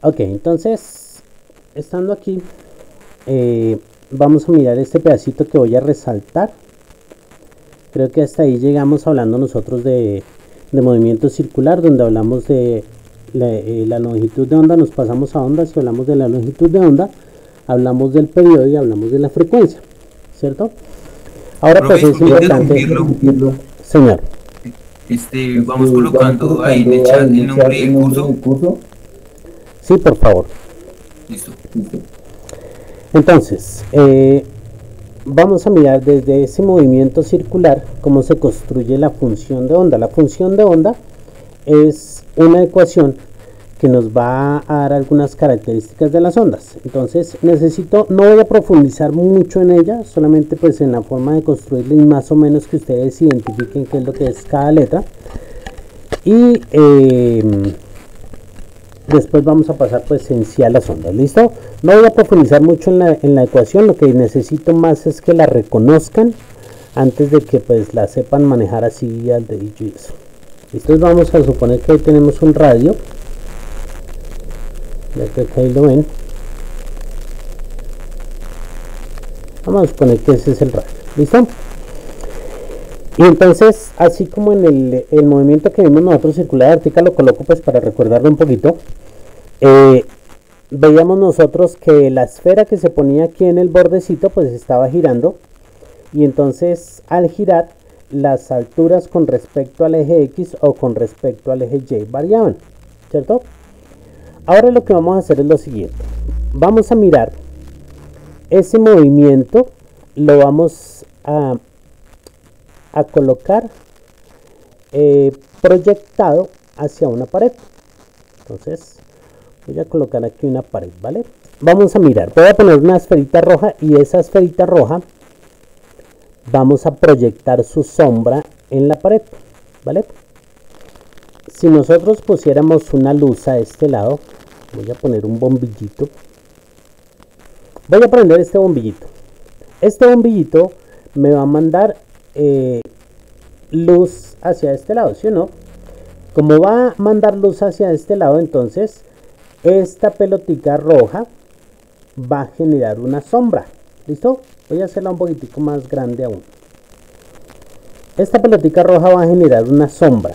Ok, entonces, estando aquí, vamos a mirar este pedacito que voy a resaltar. Creo que hasta ahí llegamos hablando nosotros de movimiento circular, donde hablamos de la longitud de onda, nos pasamos a onda. Si hablamos de la longitud de onda, hablamos del periodo y hablamos de la frecuencia, ¿cierto? Ahora pues Profe, es disculpe importante, interrumpirlo. señor. Vamos Vamos colocando ahí en el colocando ahí chat en el el chat nombre el del nombre del curso. curso. Sí, por favor. Listo. Listo. Entonces, vamos a mirar desde ese movimiento circular cómo se construye la función de onda. La función de onda es una ecuación que nos va a dar algunas características de las ondas. Entonces no voy a profundizar mucho en ella, solamente pues en la forma de construirla y más o menos que ustedes identifiquen qué es lo que es cada letra. Y después vamos a pasar pues en sí a las ondas. ¿Listo? No voy a profundizar mucho en la ecuación, lo que necesito más es que la reconozcan antes de que pues la sepan manejar así al dedillo y eso. Entonces vamos a suponer que ahí tenemos un radio, ya que ahí lo ven. Vamos a suponer que ese es el radio. ¿Listo? Y entonces, así como en el movimiento que vimos nosotros circular vertical, lo coloco pues para recordarlo un poquito. Veíamos nosotros que la esfera que se ponía aquí en el bordecito pues estaba girando, y entonces al girar las alturas con respecto al eje X o con respecto al eje Y variaban, ¿cierto? Ahora lo que vamos a hacer es lo siguiente. Vamos a mirar ese movimiento, lo vamos a colocar proyectado hacia una pared. Entonces voy a colocar aquí una pared, ¿vale? Vamos a mirar, voy a poner una esferita roja, y esa esferita roja vamos a proyectar su sombra en la pared, ¿vale? Si nosotros pusiéramos una luz a este lado, voy a poner un bombillito. Voy a prender este bombillito. Este bombillito me va a mandar luz hacia este lado, ¿sí o no? Como va a mandar luz hacia este lado, entonces esta pelotica roja va a generar una sombra. ¿Listo? Voy a hacerla un poquitico más grande aún. Esta pelotica roja va a generar una sombra.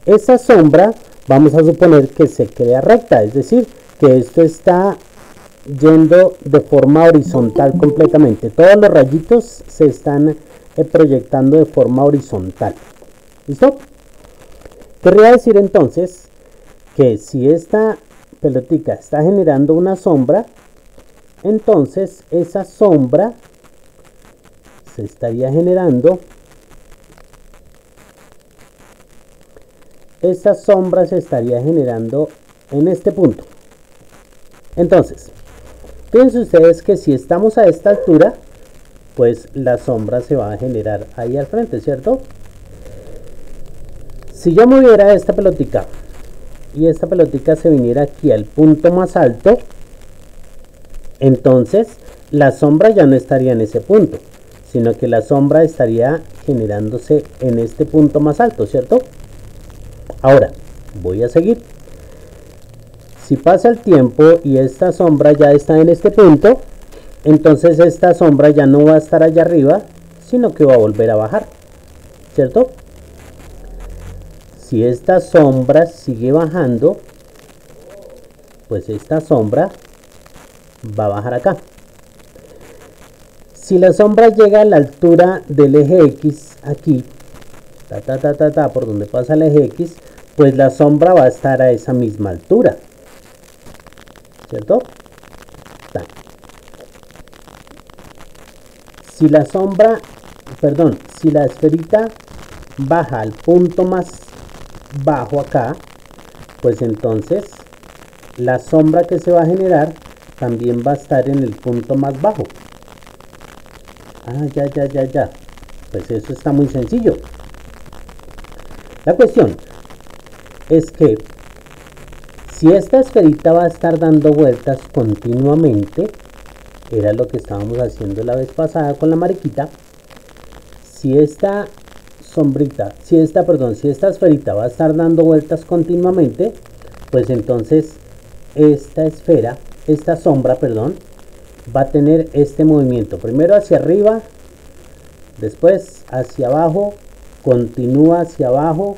Esa sombra vamos a suponer que se crea recta, es decir, que esto está yendo de forma horizontal completamente. Todos los rayitos se están proyectando de forma horizontal. ¿Listo? Querría decir entonces que si esta pelotica está generando una sombra, entonces esa sombra se estaría generando, en este punto. Entonces, fíjense ustedes que si estamos a esta altura, pues la sombra se va a generar ahí al frente, ¿cierto? Si yo moviera esta pelotica y esta pelotica se viniera aquí al punto más alto, entonces la sombra ya no estaría en ese punto, sino que la sombra estaría generándose en este punto más alto, ¿cierto? Ahora, voy a seguir. Si pasa el tiempo y esta sombra ya está en este punto, entonces esta sombra ya no va a estar allá arriba, sino que va a volver a bajar, ¿cierto? Si esta sombra sigue bajando, pues esta sombra va a bajar acá. Si la sombra llega a la altura del eje X, aquí, por donde pasa el eje X, pues la sombra va a estar a esa misma altura, ¿cierto? Si la esferita baja al punto más bajo acá, pues entonces la sombra que se va a generar también va a estar en el punto más bajo. Ya. Pues eso está muy sencillo. La cuestión es que si esta esferita va a estar dando vueltas continuamente, era lo que estábamos haciendo la vez pasada con la mariquita. Si esta esferita va a estar dando vueltas continuamente, pues entonces esta esfera, esta sombra, perdón, va a tener este movimiento. Primero hacia arriba, después hacia abajo, continúa hacia abajo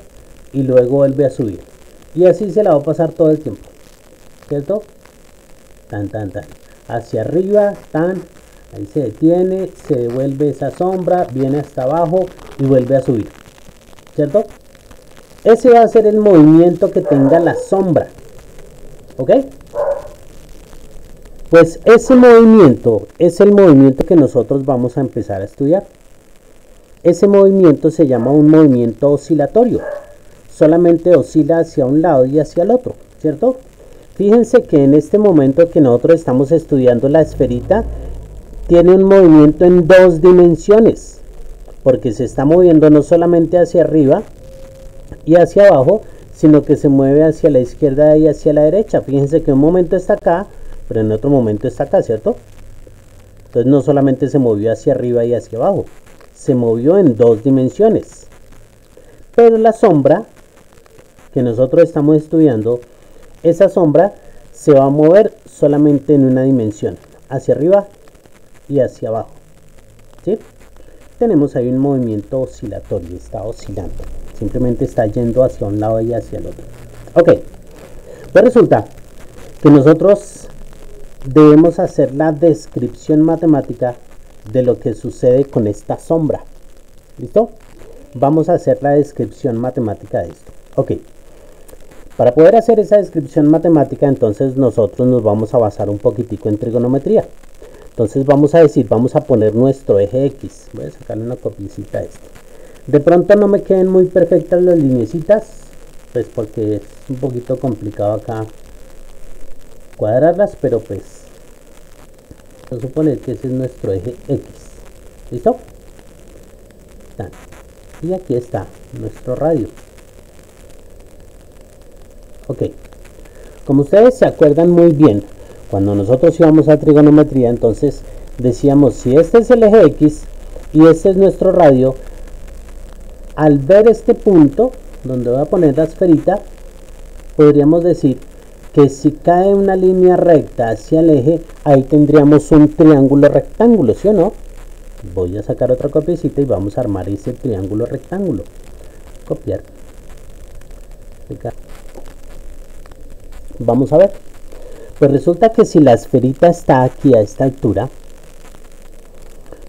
y luego vuelve a subir. Y así se la va a pasar todo el tiempo, ¿cierto? Tan, tan, tan. Hacia arriba, tan. Ahí se detiene, se devuelve esa sombra, viene hasta abajo y vuelve a subir, ¿cierto? Ese va a ser el movimiento que tenga la sombra, ¿ok? Pues ese movimiento es el movimiento que nosotros vamos a empezar a estudiar. Ese movimiento se llama un movimiento oscilatorio. Solamente oscila hacia un lado y hacia el otro, ¿cierto? Fíjense que en este momento que nosotros estamos estudiando la esferita, tiene un movimiento en dos dimensiones, porque se está moviendo no solamente hacia arriba y hacia abajo, sino que se mueve hacia la izquierda y hacia la derecha. Fíjense que un momento está acá, pero en otro momento está acá, ¿cierto? Entonces no solamente se movió hacia arriba y hacia abajo, se movió en dos dimensiones. Pero la sombra que nosotros estamos estudiando, esa sombra se va a mover solamente en una dimensión, hacia arriba y hacia abajo, ¿sí? Tenemos ahí un movimiento oscilatorio, está oscilando, simplemente está yendo hacia un lado y hacia el otro. Ok, pues resulta que nosotros debemos hacer la descripción matemática de lo que sucede con esta sombra. ¿Listo? Vamos a hacer la descripción matemática de esto. Ok, para poder hacer esa descripción matemática, entonces nosotros nos vamos a basar un poquitico en trigonometría. Entonces vamos a decir, vamos a poner nuestro eje X. Voy a sacarle una copiecita a esto. De pronto no me queden muy perfectas las lineecitas, pues porque es un poquito complicado acá cuadrarlas, pero pues vamos a suponer que ese es nuestro eje X. ¿Listo? Y aquí está nuestro radio. Ok, como ustedes se acuerdan muy bien, cuando nosotros íbamos a trigonometría, entonces decíamos, si este es el eje X y este es nuestro radio, al ver este punto donde voy a poner la esferita, podríamos decir que si cae una línea recta hacia el eje, ahí tendríamos un triángulo rectángulo, ¿sí o no? Voy a sacar otra copiecita y vamos a armar ese triángulo rectángulo. Copiar. Vamos a ver. Pues resulta que si la esferita está aquí a esta altura,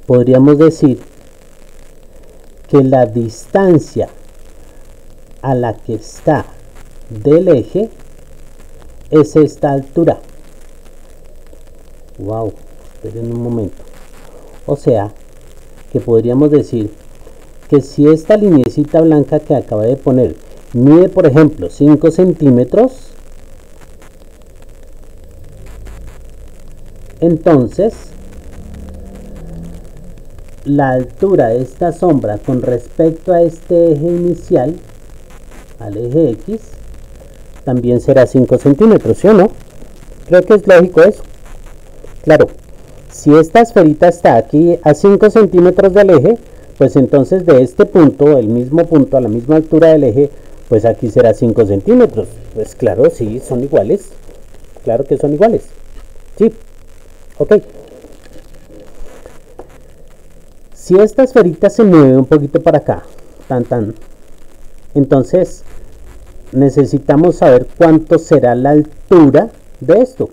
podríamos decir que la distancia a la que está del eje es esta altura. Wow, esperen un momento. O sea, que podríamos decir que si esta lineecita blanca que acabé de poner mide, por ejemplo, 5 centímetros, entonces la altura de esta sombra con respecto a este eje inicial, al eje X, también será 5 centímetros, ¿sí o no? Creo que es lógico eso. Claro, si esta esferita está aquí a 5 centímetros del eje, pues entonces de este punto, el mismo punto, a la misma altura del eje, pues aquí será 5 centímetros. Pues claro, sí, son iguales. Claro que son iguales. Sí. Ok. Si esta esferita se mueve un poquito para acá, entonces necesitamos saber cuánto será la altura de esto.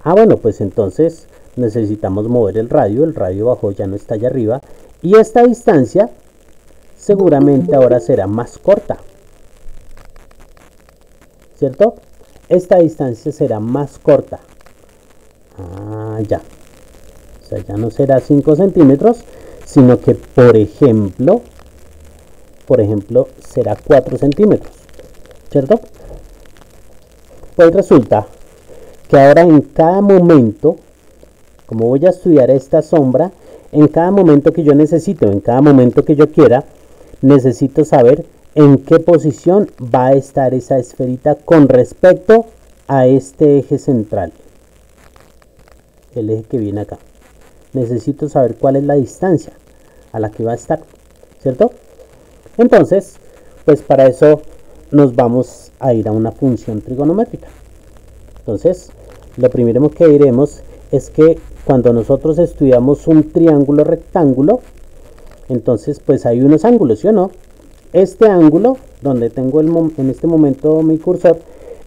Ah, bueno, pues entonces necesitamos mover el radio abajo ya no está allá arriba, y esta distancia seguramente ahora será más corta, ¿cierto? Esta distancia será más corta. Ah, ya. O sea, ya no será 5 centímetros, sino que, por ejemplo, será 4 centímetros, ¿cierto? Pues resulta que ahora en cada momento, como voy a estudiar esta sombra, en cada momento que yo necesito, en cada momento que yo quiera, necesito saber en qué posición va a estar esa esferita con respecto a este eje central, el eje que viene acá. Necesito saber cuál es la distancia a la que va a estar, ¿cierto? Entonces, pues para eso nos vamos a ir a una función trigonométrica. Entonces, lo primero que diremos es que cuando nosotros estudiamos un triángulo rectángulo, entonces pues hay unos ángulos, ¿sí o no? Este ángulo, donde tengo en este momento mi cursor,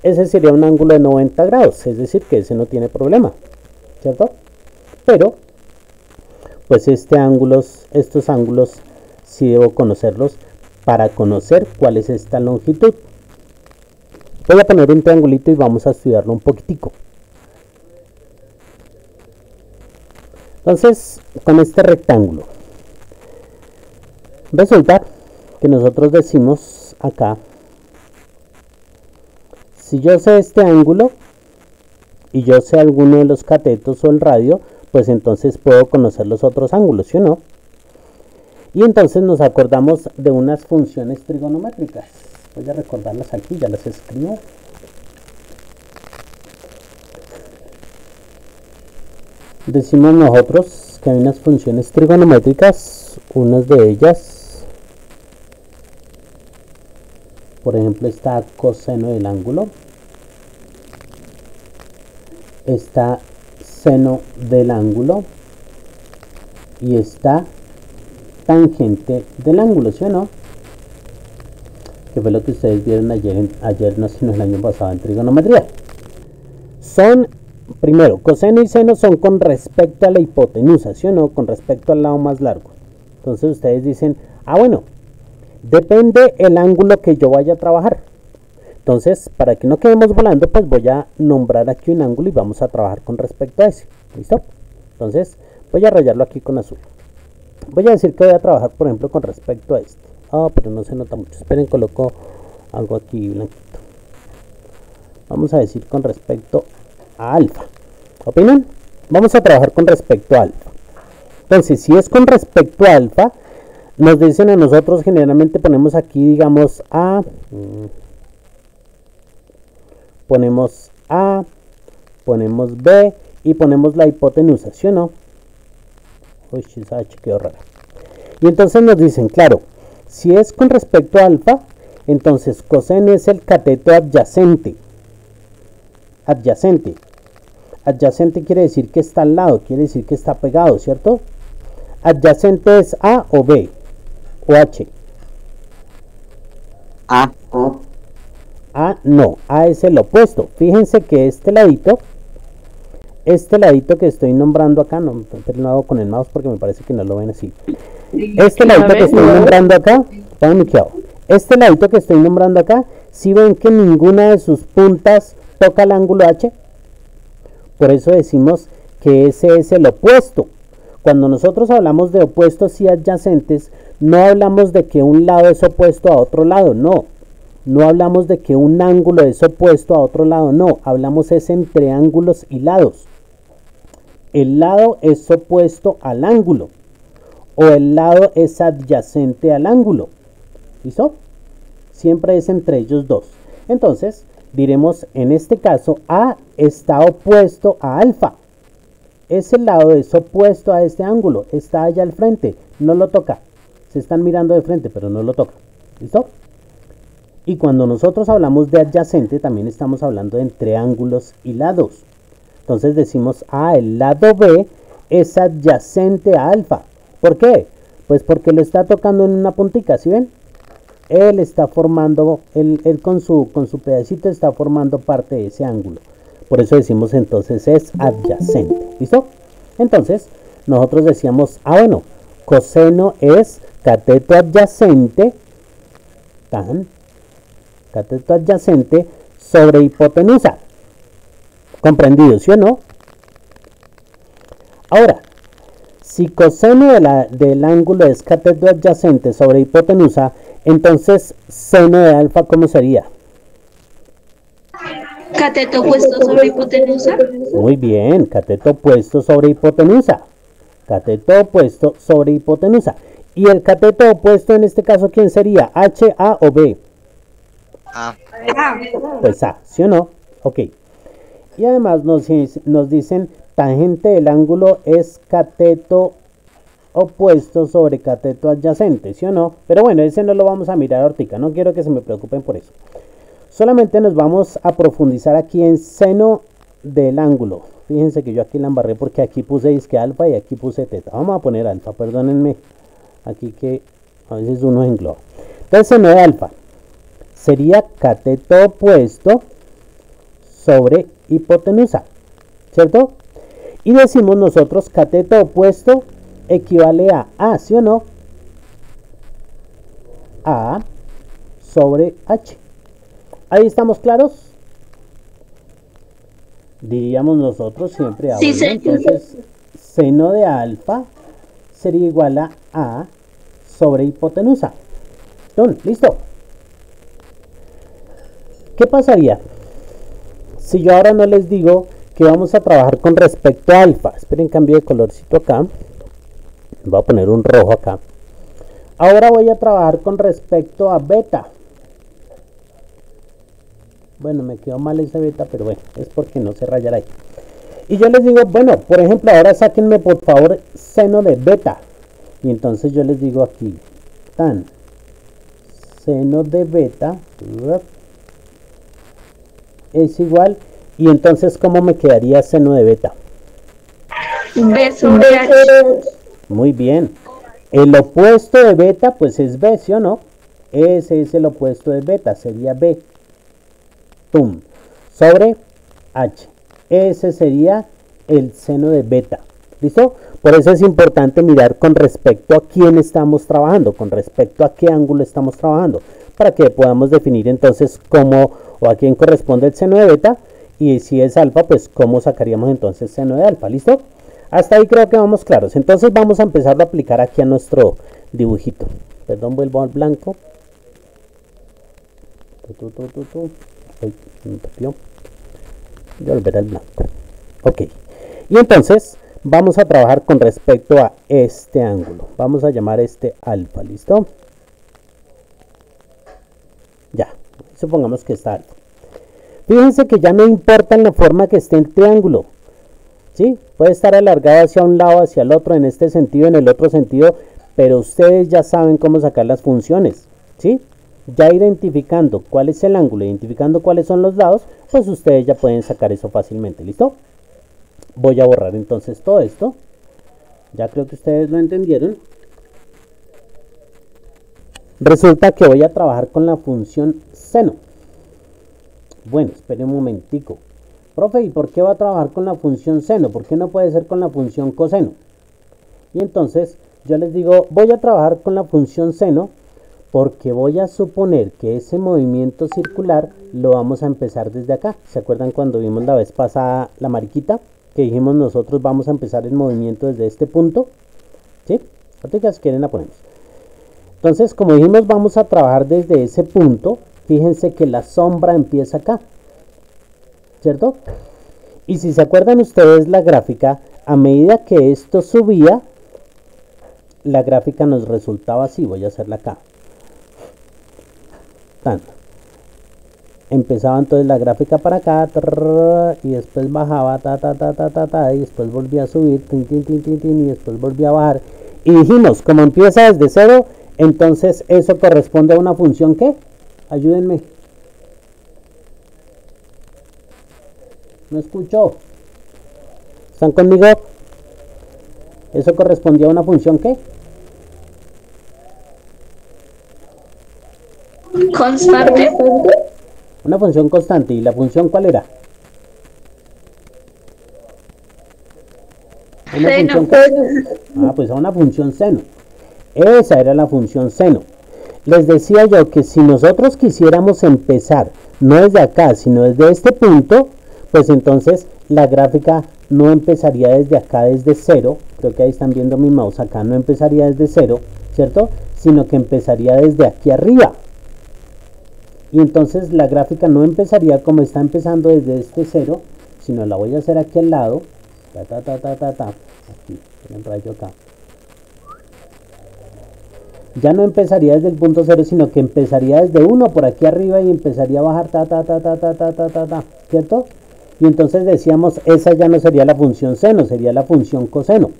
ese sería un ángulo de 90 grados, es decir, que ese no tiene problema, ¿cierto? Pero, pues estos ángulos sí debo conocerlos para conocer cuál es esta longitud. Voy a poner un triangulito y vamos a estudiarlo un poquitico. Entonces, con este rectángulo, resulta que nosotros decimos acá, si yo sé este ángulo y yo sé alguno de los catetos o el radio, pues entonces puedo conocer los otros ángulos, ¿sí o no? Y entonces nos acordamos de unas funciones trigonométricas. Voy a recordarlas aquí, ya las escribo. Decimos nosotros que hay unas funciones trigonométricas, unas de ellas, por ejemplo, está coseno del ángulo, está seno del ángulo y está tangente del ángulo, ¿sí o no? Que fue lo que ustedes vieron ayer no, sino el año pasado en trigonometría. Son, primero, coseno y seno son con respecto a la hipotenusa, ¿sí o no? Con respecto al lado más largo. Entonces ustedes dicen, bueno, depende el ángulo que yo vaya a trabajar. Entonces, para que no quedemos volando, pues voy a nombrar aquí un ángulo y vamos a trabajar con respecto a ese. ¿Listo? Entonces, voy a rayarlo aquí con azul. Voy a decir que voy a trabajar, por ejemplo, con respecto a este. Pero no se nota mucho. Esperen, coloco algo aquí blanquito. Vamos a decir con respecto a alfa. ¿Opinan? Vamos a trabajar con respecto a alfa. Entonces, si es con respecto a alfa, nos dicen a nosotros, generalmente ponemos aquí, digamos, ponemos A, ponemos B y ponemos la hipotenusa, ¿sí o no? Uy, esa H quedó rara. Y entonces nos dicen, claro, si es con respecto a alfa, entonces coseno es el cateto adyacente. Adyacente. Adyacente quiere decir que está al lado, quiere decir que está pegado, ¿cierto? Adyacente es A o B o H. A. No, A es el opuesto. Fíjense que este ladito que estoy nombrando acá, no hago con el mouse porque me parece que no lo ven así. Este ladito que estoy nombrando acá, este ladito que estoy nombrando acá, ¿sí ven que ninguna de sus puntas toca el ángulo H? Por eso decimos que ese es el opuesto. Cuando nosotros hablamos de opuestos y adyacentes, no hablamos de que un lado es opuesto a otro lado, no. No hablamos de que un ángulo es opuesto a otro lado, no. Hablamos es entre ángulos y lados. El lado es opuesto al ángulo o el lado es adyacente al ángulo. ¿Listo? Siempre es entre ellos dos. Entonces, diremos en este caso A está opuesto a alfa. Ese lado es opuesto a este ángulo, está allá al frente, no lo toca. Se están mirando de frente, pero no lo toca. ¿Listo? Y cuando nosotros hablamos de adyacente, también estamos hablando de entre ángulos y lados. Entonces decimos, el lado B es adyacente a alfa. ¿Por qué? Pues porque lo está tocando en una puntica, ¿sí ven? Él está formando, él con su pedacito está formando parte de ese ángulo. Por eso decimos entonces es adyacente. ¿Listo? Entonces, nosotros decíamos, bueno, coseno es cateto adyacente, cateto adyacente sobre hipotenusa. ¿Comprendido, sí o no? Ahora, si coseno del ángulo es cateto adyacente sobre hipotenusa, entonces seno de alfa, ¿cómo sería? Cateto opuesto sobre hipotenusa. Muy bien, cateto opuesto sobre hipotenusa. Cateto opuesto sobre hipotenusa. ¿Y el cateto opuesto en este caso quién sería? ¿H, A o B? A. Pues A, ¿sí o no? Ok. Y además nos dicen tangente del ángulo es cateto opuesto sobre cateto adyacente, ¿sí o no? Pero bueno, ese no lo vamos a mirar ahorita, no quiero que se me preocupen por eso. Solamente nos vamos a profundizar aquí en seno del ángulo. Fíjense que yo aquí la embarré porque aquí puse disque alfa y aquí puse teta. Vamos a poner alfa, perdónenme. Aquí que a veces uno engloba. Entonces seno de alfa sería cateto opuesto sobre hipotenusa, ¿cierto? Y decimos nosotros cateto opuesto equivale a, ¿sí o no? A sobre H. Ahí estamos claros. Diríamos nosotros siempre a Sí, bueno, señor. entonces seno de alfa sería igual a sobre hipotenusa. ¿Listo? ¿Qué pasaría si yo ahora no les digo que vamos a trabajar con respecto a alfa? Esperen, cambio de colorcito acá. Voy a poner un rojo acá. Ahora voy a trabajar con respecto a beta. Bueno, me quedó mal ese beta, pero bueno, es porque no se rayará ahí. Y yo les digo, bueno, por ejemplo, ahora sáquenme por favor seno de beta. Y entonces yo les digo aquí, tan seno de beta es igual. Y entonces, ¿cómo me quedaría seno de beta? B sobre H. Muy bien. El opuesto de beta, pues es B, ¿sí o no? Ese es el opuesto de beta, sería B. Pum. Sobre H. Ese sería el seno de beta. ¿Listo? Por eso es importante mirar con respecto a quién estamos trabajando, con respecto a qué ángulo estamos trabajando, para que podamos definir entonces cómo o a quién corresponde el seno de beta, y si es alfa, pues cómo sacaríamos entonces seno de alfa. ¿Listo? Hasta ahí creo que vamos claros. Entonces vamos a empezar a aplicar aquí a nuestro dibujito. Perdón, vuelvo al blanco. Ay, me perdió. Voy a volver al blanco. Ok. Y entonces vamos a trabajar con respecto a este ángulo. Vamos a llamar este alfa. ¿Listo? Ya. Supongamos que está alfa. Fíjense que ya no importa en la forma que esté el triángulo. ¿Sí? Puede estar alargado hacia un lado, hacia el otro, en este sentido, en el otro sentido, pero ustedes ya saben cómo sacar las funciones. ¿Sí? Ya identificando cuál es el ángulo, identificando cuáles son los lados, pues ustedes ya pueden sacar eso fácilmente. ¿Listo? Voy a borrar entonces todo esto. Ya creo que ustedes lo entendieron. Resulta que voy a trabajar con la función seno. Bueno, espere un momentico. Profe, ¿y por qué va a trabajar con la función seno? ¿Por qué no puede ser con la función coseno? Y entonces yo les digo, voy a trabajar con la función seno porque voy a suponer que ese movimiento circular lo vamos a empezar desde acá. ¿Se acuerdan cuando vimos la vez pasada la mariquita? Que dijimos nosotros vamos a empezar el movimiento desde este punto. ¿Sí? Ahorita si quieren la ponemos. Entonces, como dijimos, vamos a trabajar desde ese punto. Fíjense que la sombra empieza acá. ¿Cierto? Y si se acuerdan ustedes la gráfica, a medida que esto subía, la gráfica nos resultaba así. Voy a hacerla acá. Empezaba entonces la gráfica para acá y después bajaba y después volvía a subir y después volvía a bajar. Y dijimos, como empieza desde cero, entonces eso corresponde a una función ¿qué? Ayúdenme. No escucho. ¿Están conmigo? ¿Eso correspondía a una función qué? Constante. Una función constante. ¿Y la función cuál era? ¿Una Seno. función qué? Pues a una función seno. Esa era la función seno. Les decía yo que si nosotros quisiéramos empezar, no desde acá, sino desde este punto, pues entonces la gráfica no empezaría desde acá, desde cero. Creo que ahí están viendo mi mouse. Acá no empezaría desde cero, ¿cierto? Sino que empezaría desde aquí arriba. Y entonces la gráfica no empezaría como está empezando desde este cero, sino la voy a hacer aquí al lado. Aquí, el rayo acá. Ya no empezaría desde el punto cero, sino que empezaría desde 1 por aquí arriba y empezaría a bajar, ¿cierto? Y entonces decíamos, esa ya no sería la función seno, sería la función coseno.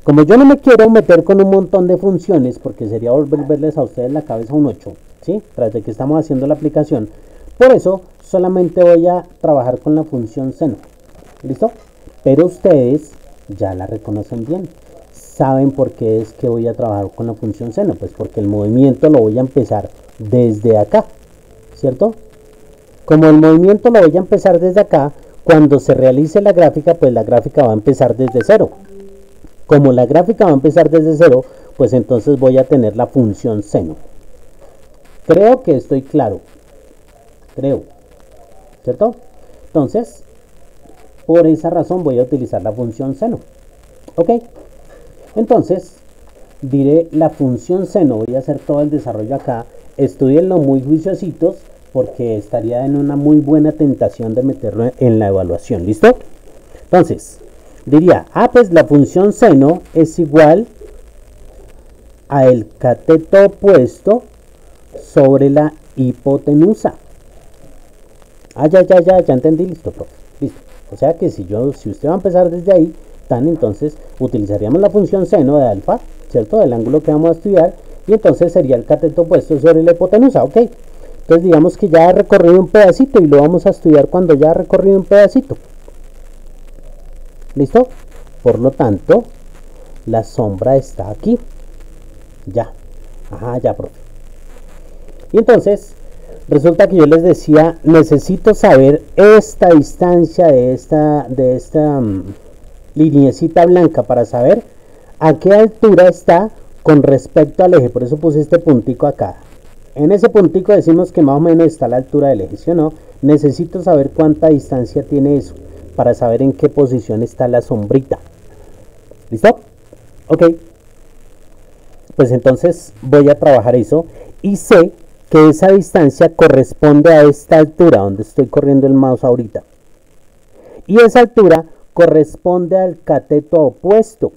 Como yo no me quiero meter con un montón de funciones, porque sería volverles a ustedes la cabeza un 8, ¿sí? Tras de que estamos haciendo la aplicación, Por eso solamente voy a trabajar con la función seno. ¿Listo? Pero ustedes ya la reconocen bien. ¿Saben por qué es que voy a trabajar con la función seno? Pues porque el movimiento lo voy a empezar desde acá, ¿cierto? Como el movimiento lo voy a empezar desde acá, cuando se realice la gráfica, pues la gráfica va a empezar desde cero. Como la gráfica va a empezar desde cero, pues entonces voy a tener la función seno. Creo que estoy claro. Creo. ¿Cierto? Entonces, por esa razón voy a utilizar la función seno. ¿Ok? Entonces, diré la función seno. Voy a hacer todo el desarrollo acá. Estudienlo muy juiciositos, porque estaría en una muy buena tentación de meterlo en la evaluación. ¿Listo? Entonces, diría, pues la función seno es igual a el cateto opuesto sobre la hipotenusa. Ya entendí. Listo, profe. Listo. O sea que si usted va a empezar desde ahí, entonces utilizaríamos la función seno de alfa, ¿cierto? Del ángulo que vamos a estudiar, y entonces sería el cateto opuesto sobre la hipotenusa, ¿ok? Entonces digamos que ya ha recorrido un pedacito y lo vamos a estudiar cuando ya ha recorrido un pedacito. ¿Listo? Por lo tanto, la sombra está aquí. Ya. Ya, profe. Y entonces, resulta que yo les decía, necesito saber esta distancia de esta lineecita blanca para saber a qué altura está con respecto al eje. Por eso puse este puntico acá. En ese puntico decimos que más o menos está a la altura del eje, ¿sí o no? Necesito saber cuánta distancia tiene eso para saber en qué posición está la sombrita. ¿Listo? Ok. Pues entonces voy a trabajar eso y sé que esa distancia corresponde a esta altura donde estoy corriendo el mouse ahorita. Y esa altura corresponde al cateto opuesto.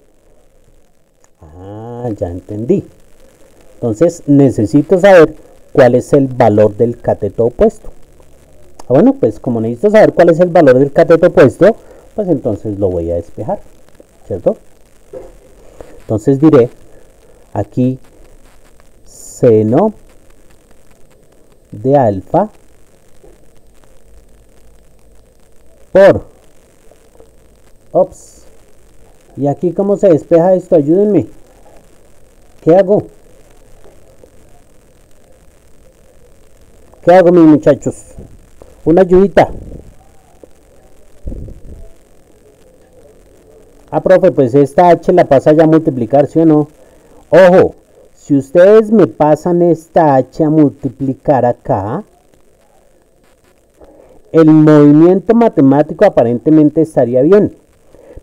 Ya entendí. Entonces necesito saber cuál es el valor del cateto opuesto. Bueno, pues como necesito saber cuál es el valor del cateto opuesto, pues entonces lo voy a despejar, ¿cierto? Entonces diré aquí seno de alfa por y aquí cómo se despeja esto, ayúdenme. ¿Qué hago? ¿Qué hago, mis muchachos? Una ayudita. Profe, pues esta h la pasa ya a multiplicar, ¿sí o no? Ojo, si ustedes me pasan esta h a multiplicar acá, el movimiento matemático aparentemente estaría bien,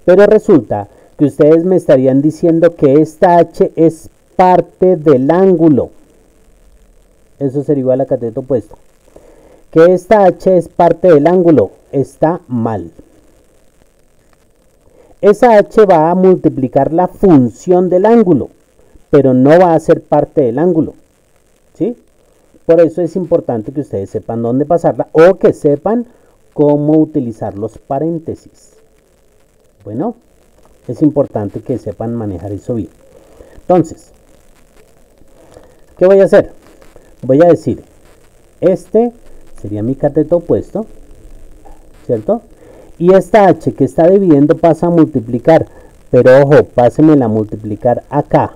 pero resulta que ustedes me estarían diciendo que esta h es parte del ángulo. Eso sería igual a cateto opuesto. Que esta h es parte del ángulo. Está mal. Esa h va a multiplicar la función del ángulo, pero no va a ser parte del ángulo. ¿Sí? Por eso es importante que ustedes sepan dónde pasarla o que sepan cómo utilizar los paréntesis. Bueno, es importante que sepan manejar eso bien. Entonces, ¿qué voy a hacer? Voy a decir, este sería mi cateto opuesto, ¿cierto? Y esta h que está dividiendo pasa a multiplicar, pero ojo, pásenmela a multiplicar acá.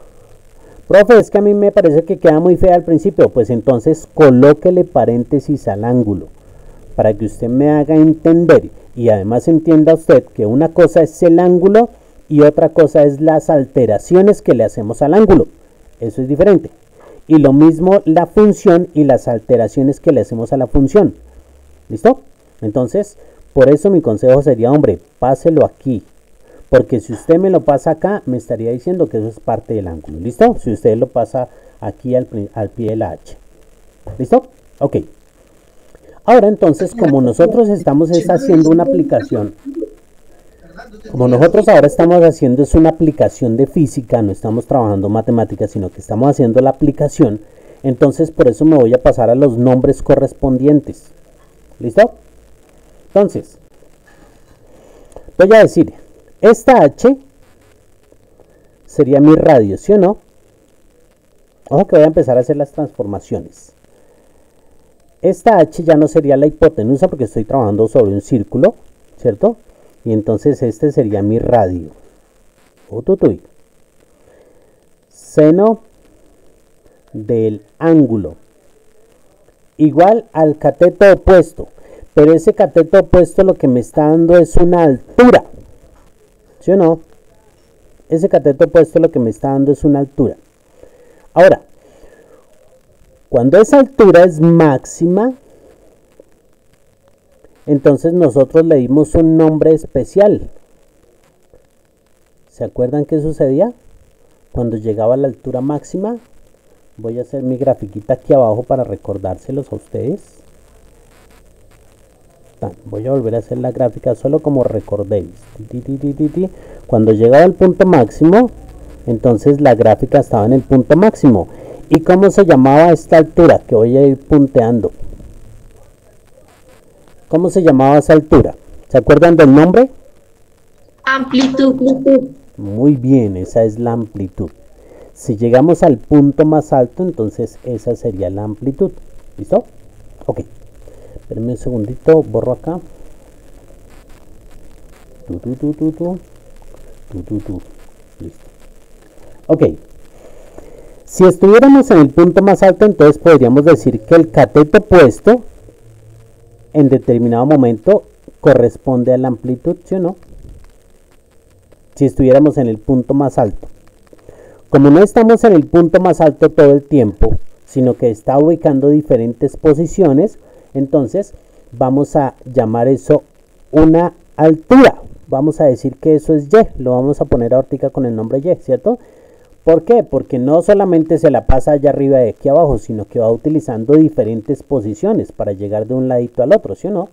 Profe, es que a mí me parece que queda muy fea al principio. Pues entonces colóquele paréntesis al ángulo, para que usted me haga entender y además entienda usted que una cosa es el ángulo y otra cosa es las alteraciones que le hacemos al ángulo. Eso es diferente. Y lo mismo la función y las alteraciones que le hacemos a la función. ¿Listo? Entonces, por eso mi consejo sería, hombre, páselo aquí. Porque si usted me lo pasa acá, me estaría diciendo que eso es parte del ángulo. ¿Listo? Si usted lo pasa aquí al pie de la h. ¿Listo? Ok. Ahora entonces, como nosotros estamos haciendo una aplicación, como nosotros ahora estamos haciendo es una aplicación de física, no estamos trabajando matemáticas, sino que estamos haciendo la aplicación, entonces por eso me voy a pasar a los nombres correspondientes. ¿Listo? Entonces, voy a decir, esta h sería mi radio, ¿sí o no? Ojo que voy a empezar a hacer las transformaciones. esta h ya no sería la hipotenusa porque estoy trabajando sobre un círculo, ¿cierto? Y entonces este sería mi radio. Ututuy. Seno del ángulo igual al cateto opuesto, pero ese cateto opuesto lo que me está dando es una altura, ¿sí o no? Ese cateto opuesto lo que me está dando es una altura. Ahora, cuando esa altura es máxima, entonces nosotros le dimos un nombre especial. ¿Se acuerdan qué sucedía? Cuando llegaba a la altura máxima, voy a hacer mi grafiquita aquí abajo para recordárselos a ustedes. Voy a volver a hacer la gráfica solo como recordéis. Cuando llegaba al punto máximo, entonces la gráfica estaba en el punto máximo. ¿Y cómo se llamaba esta altura que voy a ir punteando? ¿Cómo se llamaba esa altura? ¿Se acuerdan del nombre? Amplitud. Muy bien, esa es la amplitud. Si llegamos al punto más alto, entonces esa sería la amplitud. ¿Listo? Ok. Espérenme un segundito, borro acá. Listo. Ok. Si estuviéramos en el punto más alto, entonces podríamos decir que el cateto opuesto en determinado momento corresponde a la amplitud, ¿sí o no? Si estuviéramos en el punto más alto. Como no estamos en el punto más alto todo el tiempo, sino que está ubicando diferentes posiciones, entonces vamos a llamar eso una altura. Vamos a decir que eso es Y, lo vamos a poner ahorita con el nombre Y, ¿cierto? ¿Por qué? Porque no solamente se la pasa allá arriba y aquí abajo, sino que va utilizando diferentes posiciones para llegar de un ladito al otro, ¿sí o no?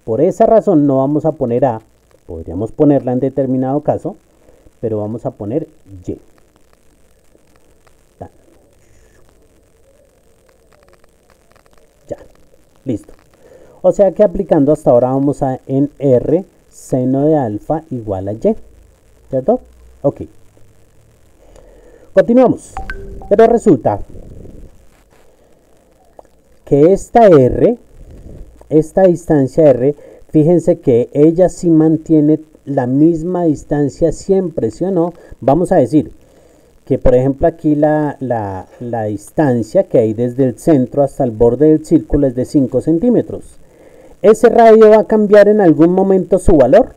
Por esa razón no vamos a poner A, podríamos ponerla en determinado caso, pero vamos a poner Y. Ya, listo. O sea que aplicando hasta ahora vamos a en R seno de alfa igual a Y, ¿cierto? Ok. Continuamos. Pero resulta que esta R, esta distancia R, fíjense que ella sí mantiene la misma distancia siempre, ¿sí o no? Vamos a decir que por ejemplo aquí la distancia que hay desde el centro hasta el borde del círculo es de 5 centímetros. ¿Ese radio va a cambiar en algún momento su valor?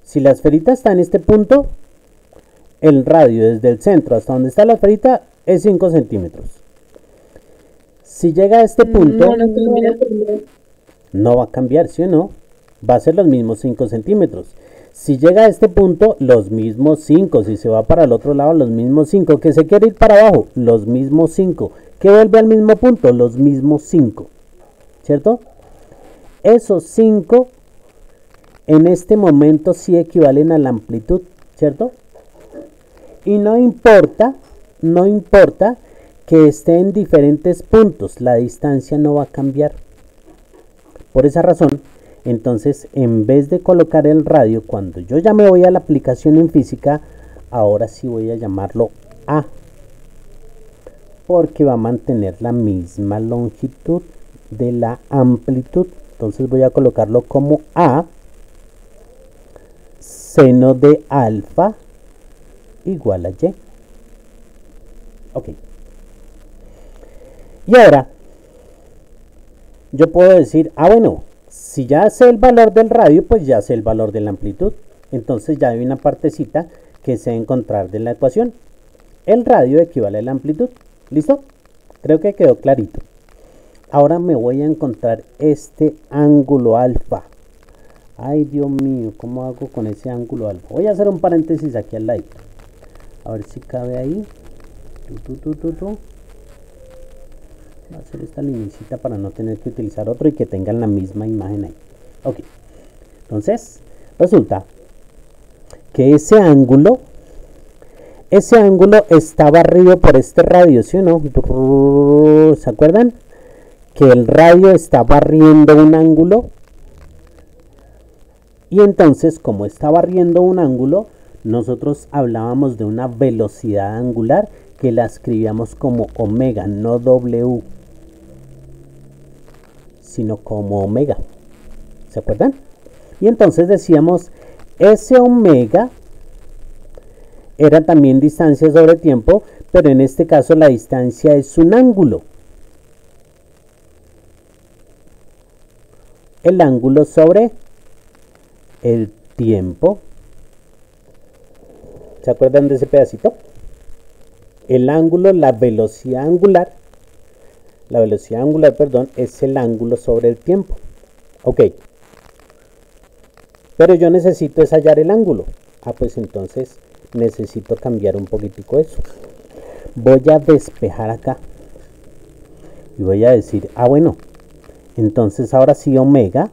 Si la esferita está en este punto, el radio desde el centro hasta donde está la esferita es 5 centímetros. Si llega a este punto, no va a cambiar, ¿sí o no? Va a ser los mismos 5 centímetros. Si llega a este punto, los mismos 5. Si se va para el otro lado, los mismos 5. Que se quiere ir para abajo, los mismos 5. Que vuelve al mismo punto, los mismos 5. ¿Cierto? Esos 5 en este momento sí equivalen a la amplitud, ¿cierto? Y no importa que esté en diferentes puntos, la distancia no va a cambiar. Por esa razón, entonces, en vez de colocar el radio, cuando yo ya me voy a la aplicación en física, ahora sí voy a llamarlo A, porque va a mantener la misma longitud de la amplitud. Entonces voy a colocarlo como A seno de alfa igual a Y. Ok. Y ahora, yo puedo decir, bueno, si ya sé el valor del radio, pues ya sé el valor de la amplitud. Entonces ya hay una partecita que sé encontrar de la ecuación. El radio equivale a la amplitud. ¿Listo? Creo que quedó clarito. Ahora me voy a encontrar este ángulo alfa. Ay, Dios mío, ¿cómo hago con ese ángulo alfa? Voy a hacer un paréntesis aquí al lado. A ver si cabe ahí. Voy a hacer esta lineecita para no tener que utilizar otro y que tengan la misma imagen ahí. Ok. Entonces, resulta que ese ángulo está barrido por este radio, ¿sí o no? ¿Se acuerdan? Que el radio está barriendo un ángulo. Y entonces, como está barriendo un ángulo, nosotros hablábamos de una velocidad angular que la escribíamos como omega, no W, sino como omega. ¿Se acuerdan? Y entonces decíamos, S omega era también distancia sobre tiempo, pero en este caso la distancia es un ángulo. El ángulo sobre el tiempo. ¿Se acuerdan de ese pedacito? El ángulo, la velocidad angular, perdón, es el ángulo sobre el tiempo. Ok. Pero yo necesito es hallar el ángulo. Pues entonces necesito cambiar un poquitico eso. Voy a despejar acá. Y voy a decir, bueno, entonces ahora sí omega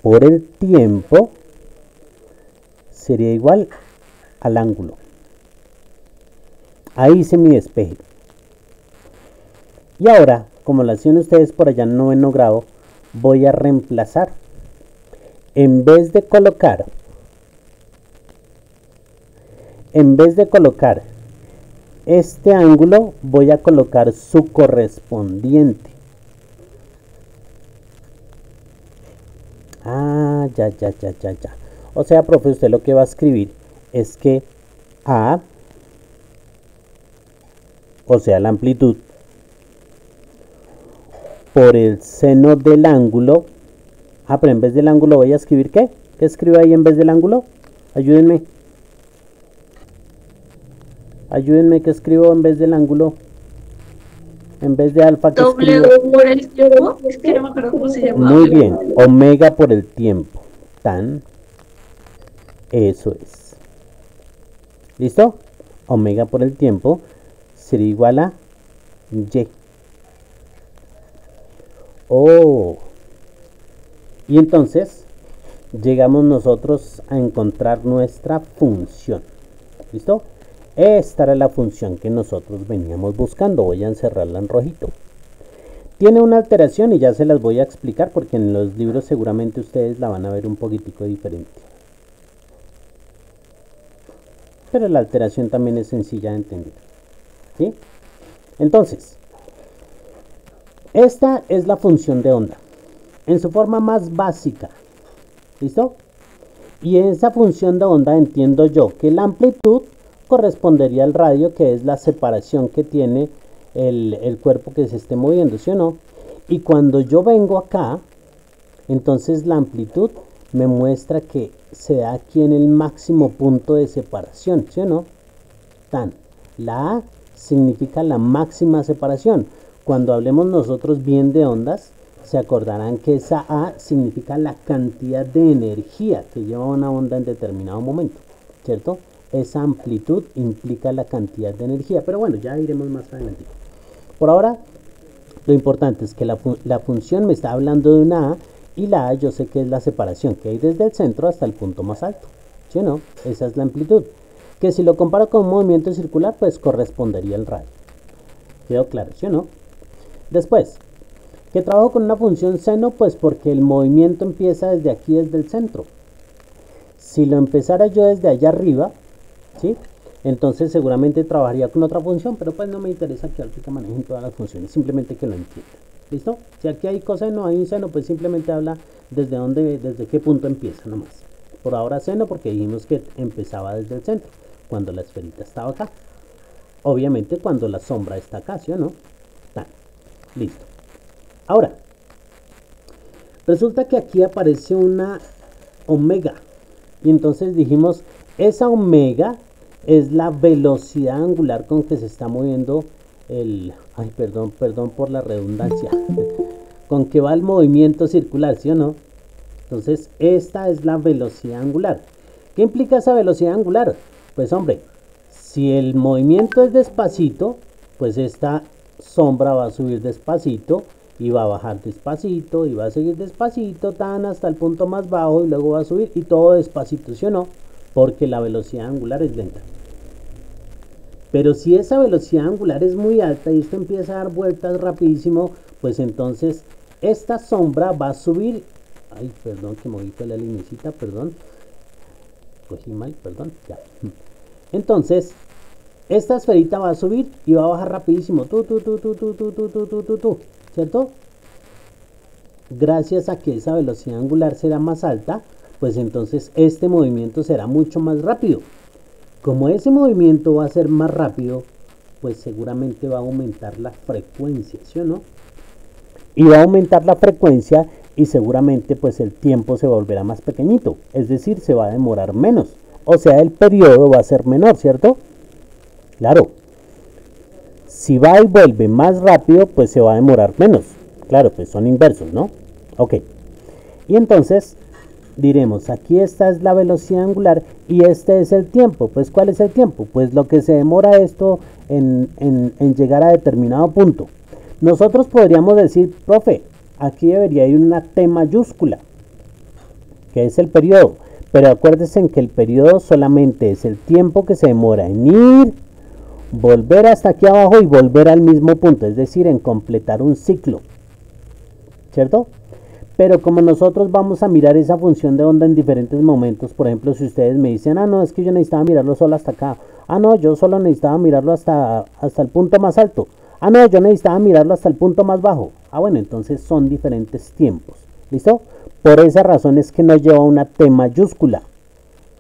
por el tiempo sería igual al ángulo. Ahí hice mi despeje. Y ahora, como lo hacían ustedes por allá en noveno grado, voy a reemplazar. En vez de colocar este ángulo, voy a colocar su correspondiente. Ya. O sea, profe, usted lo que va a escribir es que A, o sea, la amplitud, por el seno del ángulo. Pero en vez del ángulo voy a escribir ¿qué? ¿Qué escribo ahí en vez del ángulo? Ayúdenme. ¿Qué escribo en vez del ángulo? En vez de alfa, ¿qué escribo? W por el tiempo. Es que no me acuerdo cómo se llama. Muy bien. Omega por el tiempo. Eso es. ¿Listo? Omega por el tiempo sería igual a Y. Y entonces llegamos nosotros a encontrar nuestra función. ¿Listo? Esta era la función que nosotros veníamos buscando. Voy a encerrarla en rojito. Tiene una alteración y ya se las voy a explicar porque en los libros seguramente ustedes la van a ver un poquitico diferente. Pero la alteración también es sencilla de entender. ¿Sí? Entonces, esta es la función de onda en su forma más básica. ¿Listo? Y en esa función de onda entiendo yo que la amplitud correspondería al radio, que es la separación que tiene el cuerpo que se esté moviendo, ¿sí o no? Y cuando yo vengo acá, entonces la amplitud me muestra que se da aquí en el máximo punto de separación, ¿sí o no? La A significa la máxima separación. Cuando hablemos nosotros bien de ondas, se acordarán que esa A significa la cantidad de energía que lleva una onda en determinado momento, ¿cierto? Esa amplitud implica la cantidad de energía, pero bueno, ya iremos más adelante. Por ahora, lo importante es que la función me está hablando de una A, y la A yo sé que es la separación que hay desde el centro hasta el punto más alto, ¿sí o no? Esa es la amplitud, que si lo comparo con un movimiento circular, pues correspondería al radio. ¿Quedó claro, sí o no? Después, que trabajo con una función seno, pues porque el movimiento empieza desde aquí, desde el centro. Si lo empezara yo desde allá arriba, ¿sí? Entonces seguramente trabajaría con otra función, pero pues no me interesa que ahorita manejen todas las funciones, simplemente que lo entiendan. ¿Listo? Si aquí hay coseno, hay un seno, pues simplemente habla desde qué punto empieza nomás. Por ahora seno porque dijimos que empezaba desde el centro, cuando la esferita estaba acá. Obviamente cuando la sombra está acá, ¿sí o no? Listo. Ahora, resulta que aquí aparece una omega. Y entonces dijimos, esa omega es la velocidad angular con que se está moviendo perdón por la redundancia, con que va el movimiento circular, ¿sí o no? Entonces, esta es la velocidad angular. ¿Qué implica esa velocidad angular? Pues hombre, si el movimiento es despacito, pues esta sombra va a subir despacito y va a bajar despacito y va a seguir despacito hasta el punto más bajo y luego va a subir y todo despacito, ¿sí o no? Porque la velocidad angular es lenta. Pero si esa velocidad angular es muy alta y esto empieza a dar vueltas rapidísimo, pues entonces esta sombra va a subir. Perdón que moví la linecita, perdón. Cogí mal, perdón, ya. Entonces, esta esferita va a subir y va a bajar rapidísimo, ¿cierto? Gracias a que esa velocidad angular será más alta, pues entonces este movimiento será mucho más rápido. Como ese movimiento va a ser más rápido, pues seguramente va a aumentar la frecuencia, ¿sí o no? Y va a aumentar la frecuencia y seguramente pues el tiempo se volverá más pequeñito, es decir, se va a demorar menos. O sea, el periodo va a ser menor, ¿cierto? Claro. Si va y vuelve más rápido, pues se va a demorar menos. Claro, pues son inversos, ¿no? Ok. Y entonces diremos, aquí esta es la velocidad angular y este es el tiempo. Pues ¿cuál es el tiempo? Pues lo que se demora esto en llegar a determinado punto. Nosotros podríamos decir, profe, aquí debería ir una T mayúscula, que es el periodo. Pero acuérdense en que el periodo solamente es el tiempo que se demora en ir, volver hasta aquí abajo y volver al mismo punto, es decir, en completar un ciclo, ¿cierto? Pero como nosotros vamos a mirar esa función de onda en diferentes momentos, por ejemplo, si ustedes me dicen, ah, no, es que yo necesitaba mirarlo solo hasta acá, ah, no, yo solo necesitaba mirarlo hasta el punto más alto, ah, no, yo necesitaba mirarlo hasta el punto más bajo, ah, bueno, entonces son diferentes tiempos, ¿listo? Por esa razón es que no lleva una T mayúscula,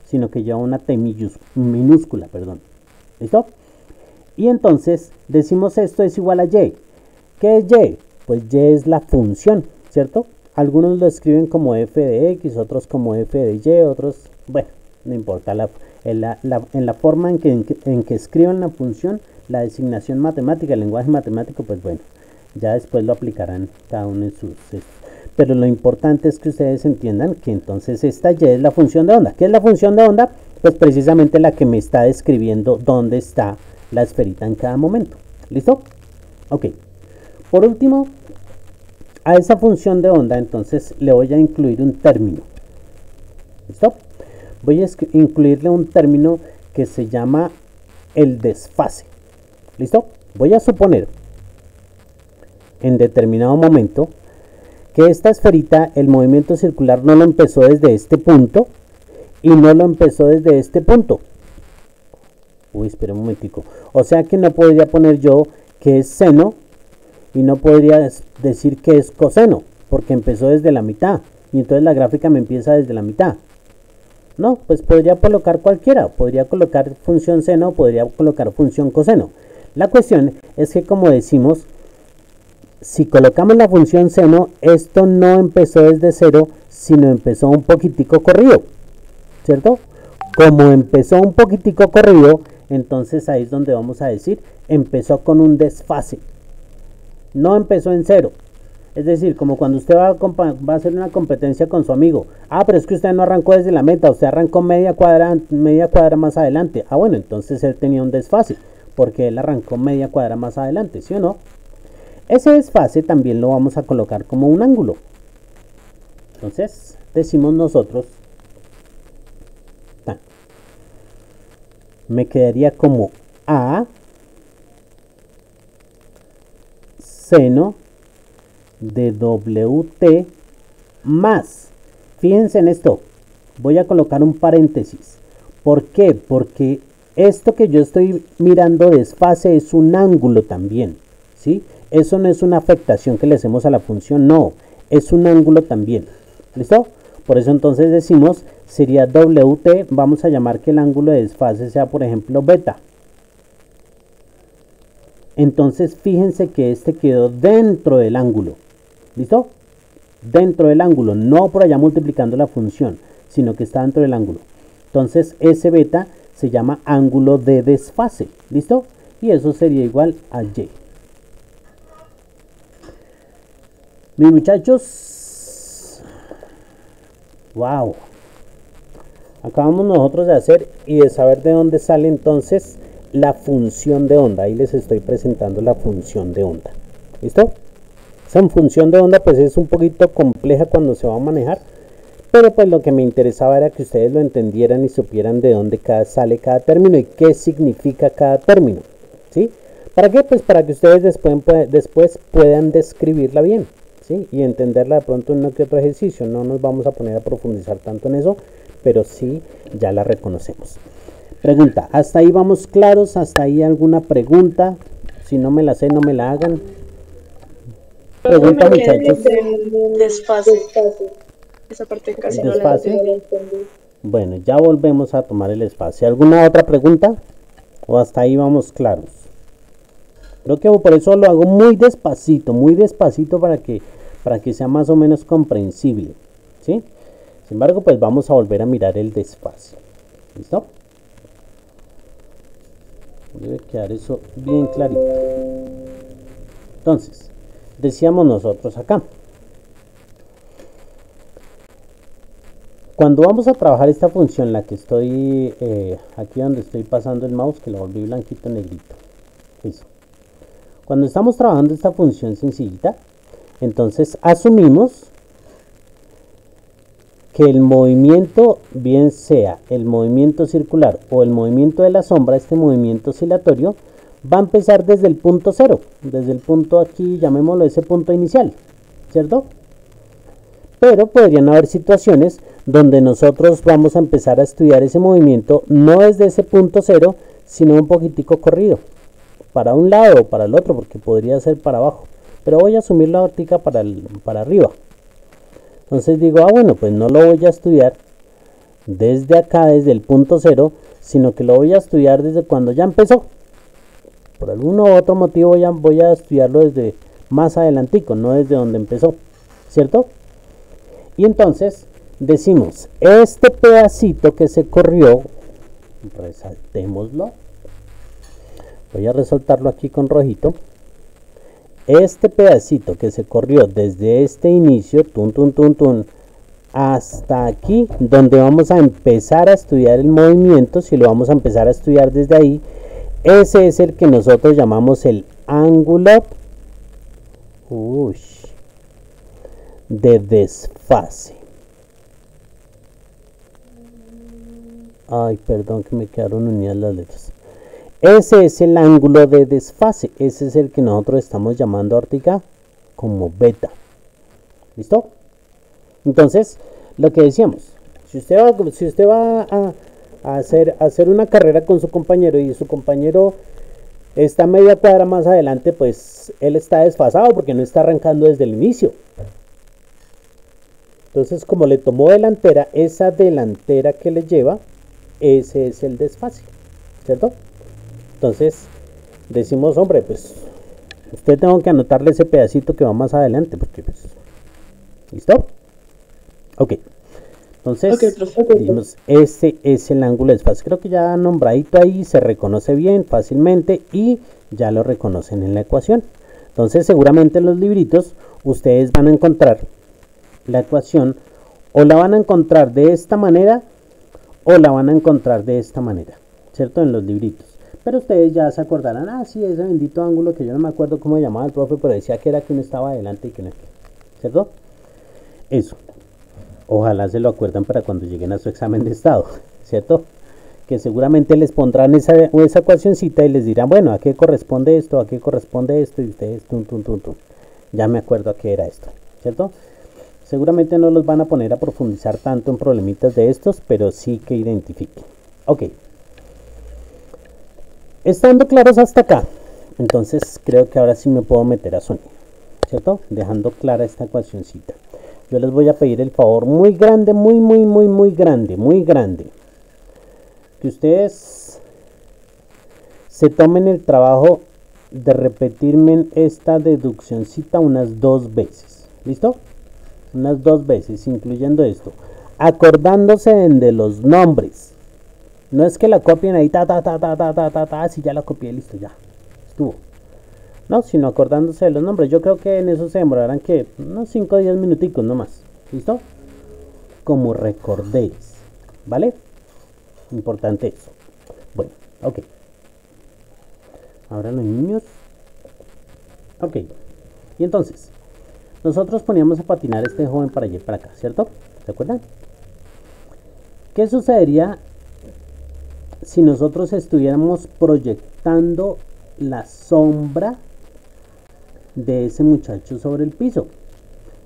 sino que lleva una T minúscula, perdón, ¿listo? Y entonces decimos esto es igual a Y. ¿Qué es Y? Pues Y es la función, ¿cierto? Algunos lo escriben como f de x, otros como f de y, otros, bueno, no importa, en la forma en que escriban la función, la designación matemática, el lenguaje matemático, pues bueno, ya después lo aplicarán cada uno en sus... Pero lo importante es que ustedes entiendan que entonces esta y es la función de onda. ¿Qué es la función de onda? Pues precisamente la que me está describiendo dónde está la esferita en cada momento. ¿Listo? Ok. Por último, a esa función de onda entonces le voy a incluir un término. ¿Listo? Voy a incluirle un término que se llama el desfase. ¿Listo? Voy a suponer en determinado momento que esta esferita, el movimiento circular no lo empezó desde este punto y no lo empezó desde este punto. Uy, espera un momentico. O sea que no podría poner yo que es seno y no podría decir que es coseno, porque empezó desde la mitad y entonces la gráfica me empieza desde la mitad. No, pues podría colocar cualquiera, podría colocar función seno, podría colocar función coseno. La cuestión es que, como decimos, si colocamos la función seno, esto no empezó desde cero, sino empezó un poquitico corrido, ¿cierto? Como empezó un poquitico corrido, entonces ahí es donde vamos a decir, empezó con un desfase. No empezó en cero. Es decir, como cuando usted va a hacer una competencia con su amigo. Ah, pero es que usted no arrancó desde la meta, usted arrancó media cuadra más adelante. Ah, bueno, entonces él tenía un desfase, porque él arrancó media cuadra más adelante, ¿sí o no? Ese desfase también lo vamos a colocar como un ángulo. Entonces, decimos nosotros, me quedaría como A seno de WT más. Fíjense en esto, voy a colocar un paréntesis. ¿Por qué? Porque esto que yo estoy mirando desfase es un ángulo también, ¿sí? Eso no es una afectación que le hacemos a la función, no, es un ángulo también. ¿Listo? Por eso entonces decimos, sería WT, vamos a llamar que el ángulo de desfase sea, por ejemplo, beta. Entonces fíjense que este quedó dentro del ángulo. ¿Listo? Dentro del ángulo, no por allá multiplicando la función, sino que está dentro del ángulo. Entonces ese beta se llama ángulo de desfase. ¿Listo? Y eso sería igual a Y. Mis muchachos, wow, acabamos nosotros de hacer y de saber de dónde sale entonces la función de onda. Ahí les estoy presentando la función de onda. ¿Listo? Esa función de onda pues es un poquito compleja cuando se va a manejar, pero pues lo que me interesaba era que ustedes lo entendieran y supieran de dónde sale cada término y qué significa cada término. ¿Sí? ¿Para qué? Pues para que ustedes después puedan describirla bien. ¿Sí? Y entenderla de pronto en uno que otro ejercicio. No nos vamos a poner a profundizar tanto en eso, pero sí ya la reconocemos. Pregunta, ¿hasta ahí vamos claros? ¿Hasta ahí alguna pregunta? Si no me la sé, no me la hagan. Pregunta, Me quedé muchachos. del desfase. Esa parte casi ¿El no la desfase? entendí. Bueno, ya volvemos a tomar el espacio. ¿Alguna otra pregunta? ¿O hasta ahí vamos claros? Creo que por eso lo hago muy despacito para que sea más o menos comprensible. ¿Sí? Sin embargo, pues vamos a volver a mirar el desfase. ¿Listo? Debe quedar eso bien clarito. Entonces, decíamos nosotros acá. Cuando vamos a trabajar esta función, la que estoy aquí donde estoy pasando el mouse, que lo volví blanquito negrito. Eso. Cuando estamos trabajando esta función sencillita, entonces asumimos que el movimiento, bien sea el movimiento circular o el movimiento de la sombra, este movimiento oscilatorio, va a empezar desde el punto cero, desde el punto aquí, llamémoslo ese punto inicial, ¿cierto? Pero podrían haber situaciones donde nosotros vamos a empezar a estudiar ese movimiento no desde ese punto cero, sino un poquitico corrido, para un lado o para el otro, porque podría ser para abajo, pero voy a asumir la óptica para arriba. Entonces digo, bueno, pues no lo voy a estudiar desde acá, desde el punto cero, sino que lo voy a estudiar desde cuando ya empezó. Por algún u otro motivo voy a estudiarlo desde más adelantico, no desde donde empezó, ¿cierto? Y entonces decimos, este pedacito que se corrió, resaltémoslo, voy a resaltarlo aquí con rojito. Este pedacito que se corrió desde este inicio, hasta aquí, donde vamos a empezar a estudiar el movimiento, si lo vamos a empezar a estudiar desde ahí, ese es el que nosotros llamamos el ángulo de desfase. Ay, perdón que me quedaron unidas las letras. Ese es el ángulo de desfase. Ese es el que nosotros estamos llamando óptica como beta. ¿Listo? Entonces, lo que decíamos, si usted va a hacer una carrera con su compañero y su compañero está media cuadra más adelante, pues él está desfasado porque no está arrancando desde el inicio. Entonces, como le tomó delantera, esa delantera que le lleva, ese es el desfase, ¿cierto? Entonces decimos, hombre, pues usted tengo que anotarle ese pedacito que va más adelante, porque pues, ¿listo? Ok, entonces dijimos, ese es el ángulo de desfase. Creo que ya nombradito ahí se reconoce bien, fácilmente, y ya lo reconocen en la ecuación. Entonces seguramente en los libritos ustedes van a encontrar la ecuación, o la van a encontrar de esta manera, o la van a encontrar de esta manera, ¿cierto? En los libritos. Pero ustedes ya se acordarán, sí, ese bendito ángulo que yo no me acuerdo cómo llamaba el profe, pero decía que era que uno estaba adelante y que no, ¿cierto? Eso. Ojalá se lo acuerdan para cuando lleguen a su examen de estado, ¿cierto? Que seguramente les pondrán esa ecuacioncita y les dirán, bueno, ¿a qué corresponde esto? ¿A qué corresponde esto? Y ustedes, ya me acuerdo a qué era esto, ¿cierto? Seguramente no los van a poner a profundizar tanto en problemitas de estos, pero sí que identifiquen. Ok. Estando claros hasta acá, entonces creo que ahora sí me puedo meter a sonido, ¿cierto? Dejando clara esta ecuacioncita. Yo les voy a pedir el favor muy grande, muy grande, que ustedes se tomen el trabajo de repetirme esta deduccioncita unas 2 veces. ¿Listo? Unas 2 veces, incluyendo esto. Acordándose de los nombres. No es que la copien ahí, si ya la copié, listo, ya. Estuvo. No, sino acordándose de los nombres. Yo creo que en eso se demorarán que unos 5 o 10 minuticos nomás. ¿Listo? Como recordéis. ¿Vale? Importante eso. Bueno, ok. Ahora los niños. Ok. Y entonces, nosotros poníamos a patinar a este joven para allá y para acá, ¿cierto? ¿Se acuerdan? ¿Qué sucedería si nosotros estuviéramos proyectando la sombra de ese muchacho sobre el piso?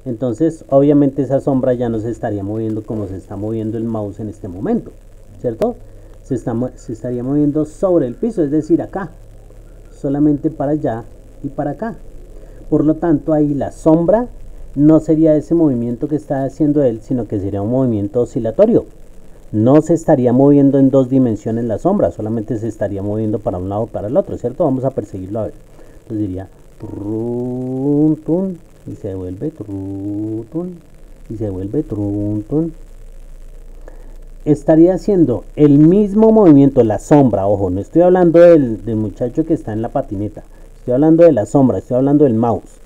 Entonces, obviamente esa sombra ya no se estaría moviendo como se está moviendo el mouse en este momento, ¿cierto? se estaría moviendo sobre el piso, es decir, acá, solamente para allá y para acá. Por lo tanto, ahí la sombra no sería ese movimiento que está haciendo él, sino que sería un movimiento oscilatorio. No se estaría moviendo en dos dimensiones la sombra, solamente se estaría moviendo para un lado o para el otro, ¿cierto? Vamos a perseguirlo a ver. Entonces diría trun, tun, y se devuelve trun, y se devuelve trun. Estaría haciendo el mismo movimiento, la sombra, ojo, no estoy hablando del muchacho que está en la patineta, estoy hablando de la sombra, estoy hablando del mouse.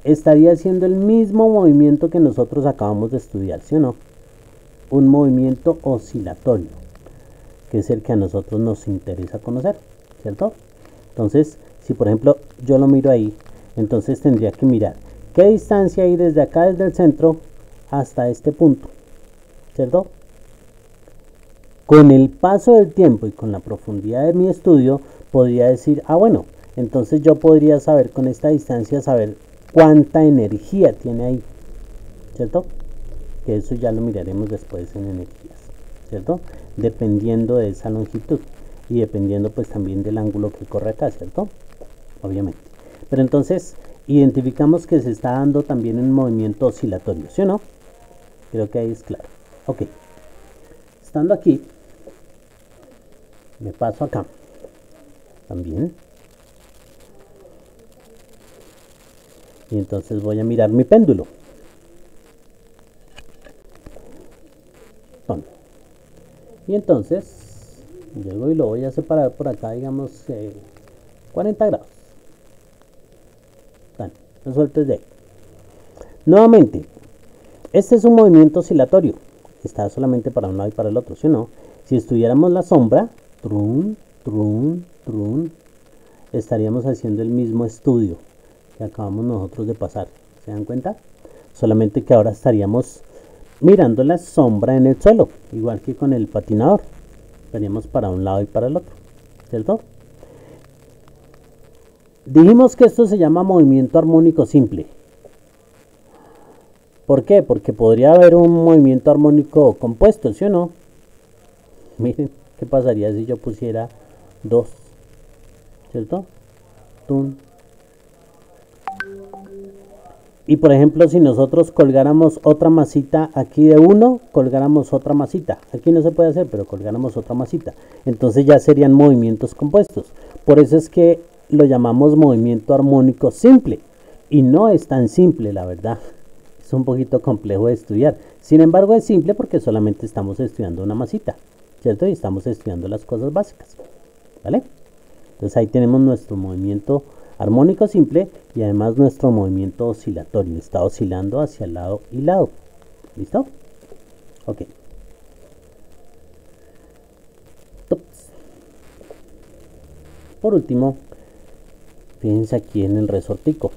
Estaría haciendo el mismo movimiento que nosotros acabamos de estudiar, ¿sí o no? Un movimiento oscilatorio, que es el que a nosotros nos interesa conocer, ¿cierto? Entonces, si por ejemplo yo lo miro ahí, entonces tendría que mirar qué distancia hay desde acá, desde el centro, hasta este punto, ¿cierto? Con el paso del tiempo y con la profundidad de mi estudio, podría decir, bueno, entonces yo podría saber con esta distancia, saber cuánta energía tiene ahí, ¿cierto? Que eso ya lo miraremos después en energías, ¿cierto? Dependiendo de esa longitud y dependiendo pues también del ángulo que corre acá, ¿cierto? Obviamente. Pero entonces identificamos que se está dando también un movimiento oscilatorio, ¿sí o no? Creo que ahí es claro. Ok. Estando aquí, me paso acá también. Y entonces voy a mirar mi péndulo. Y entonces llego y lo voy a separar por acá, digamos 40 grados. Resuelto desde ahí. Nuevamente, este es un movimiento oscilatorio. Está solamente para un lado y para el otro, ¿sí o no? Si estudiáramos la sombra, trun, estaríamos haciendo el mismo estudio que acabamos nosotros de pasar. ¿Se dan cuenta? Solamente que ahora estaríamos mirando la sombra en el suelo, igual que con el patinador. Estaríamos para un lado y para el otro, ¿cierto? Dijimos que esto se llama movimiento armónico simple. ¿Por qué? Porque podría haber un movimiento armónico compuesto, ¿sí o no? Miren, ¿qué pasaría si yo pusiera 2? ¿Cierto? Tun. Y por ejemplo, si nosotros colgáramos otra masita aquí de 1, colgáramos otra masita. Aquí no se puede hacer, pero colgáramos otra masita. Entonces ya serían movimientos compuestos. Por eso es que lo llamamos movimiento armónico simple. Y no es tan simple, la verdad. Es un poquito complejo de estudiar. Sin embargo, es simple porque solamente estamos estudiando una masita, ¿cierto? Y estamos estudiando las cosas básicas, ¿vale? Entonces ahí tenemos nuestro movimiento armónico simple y además nuestro movimiento oscilatorio. Está oscilando hacia lado y lado. ¿Listo? Ok. Por último, fíjense aquí en el resortico.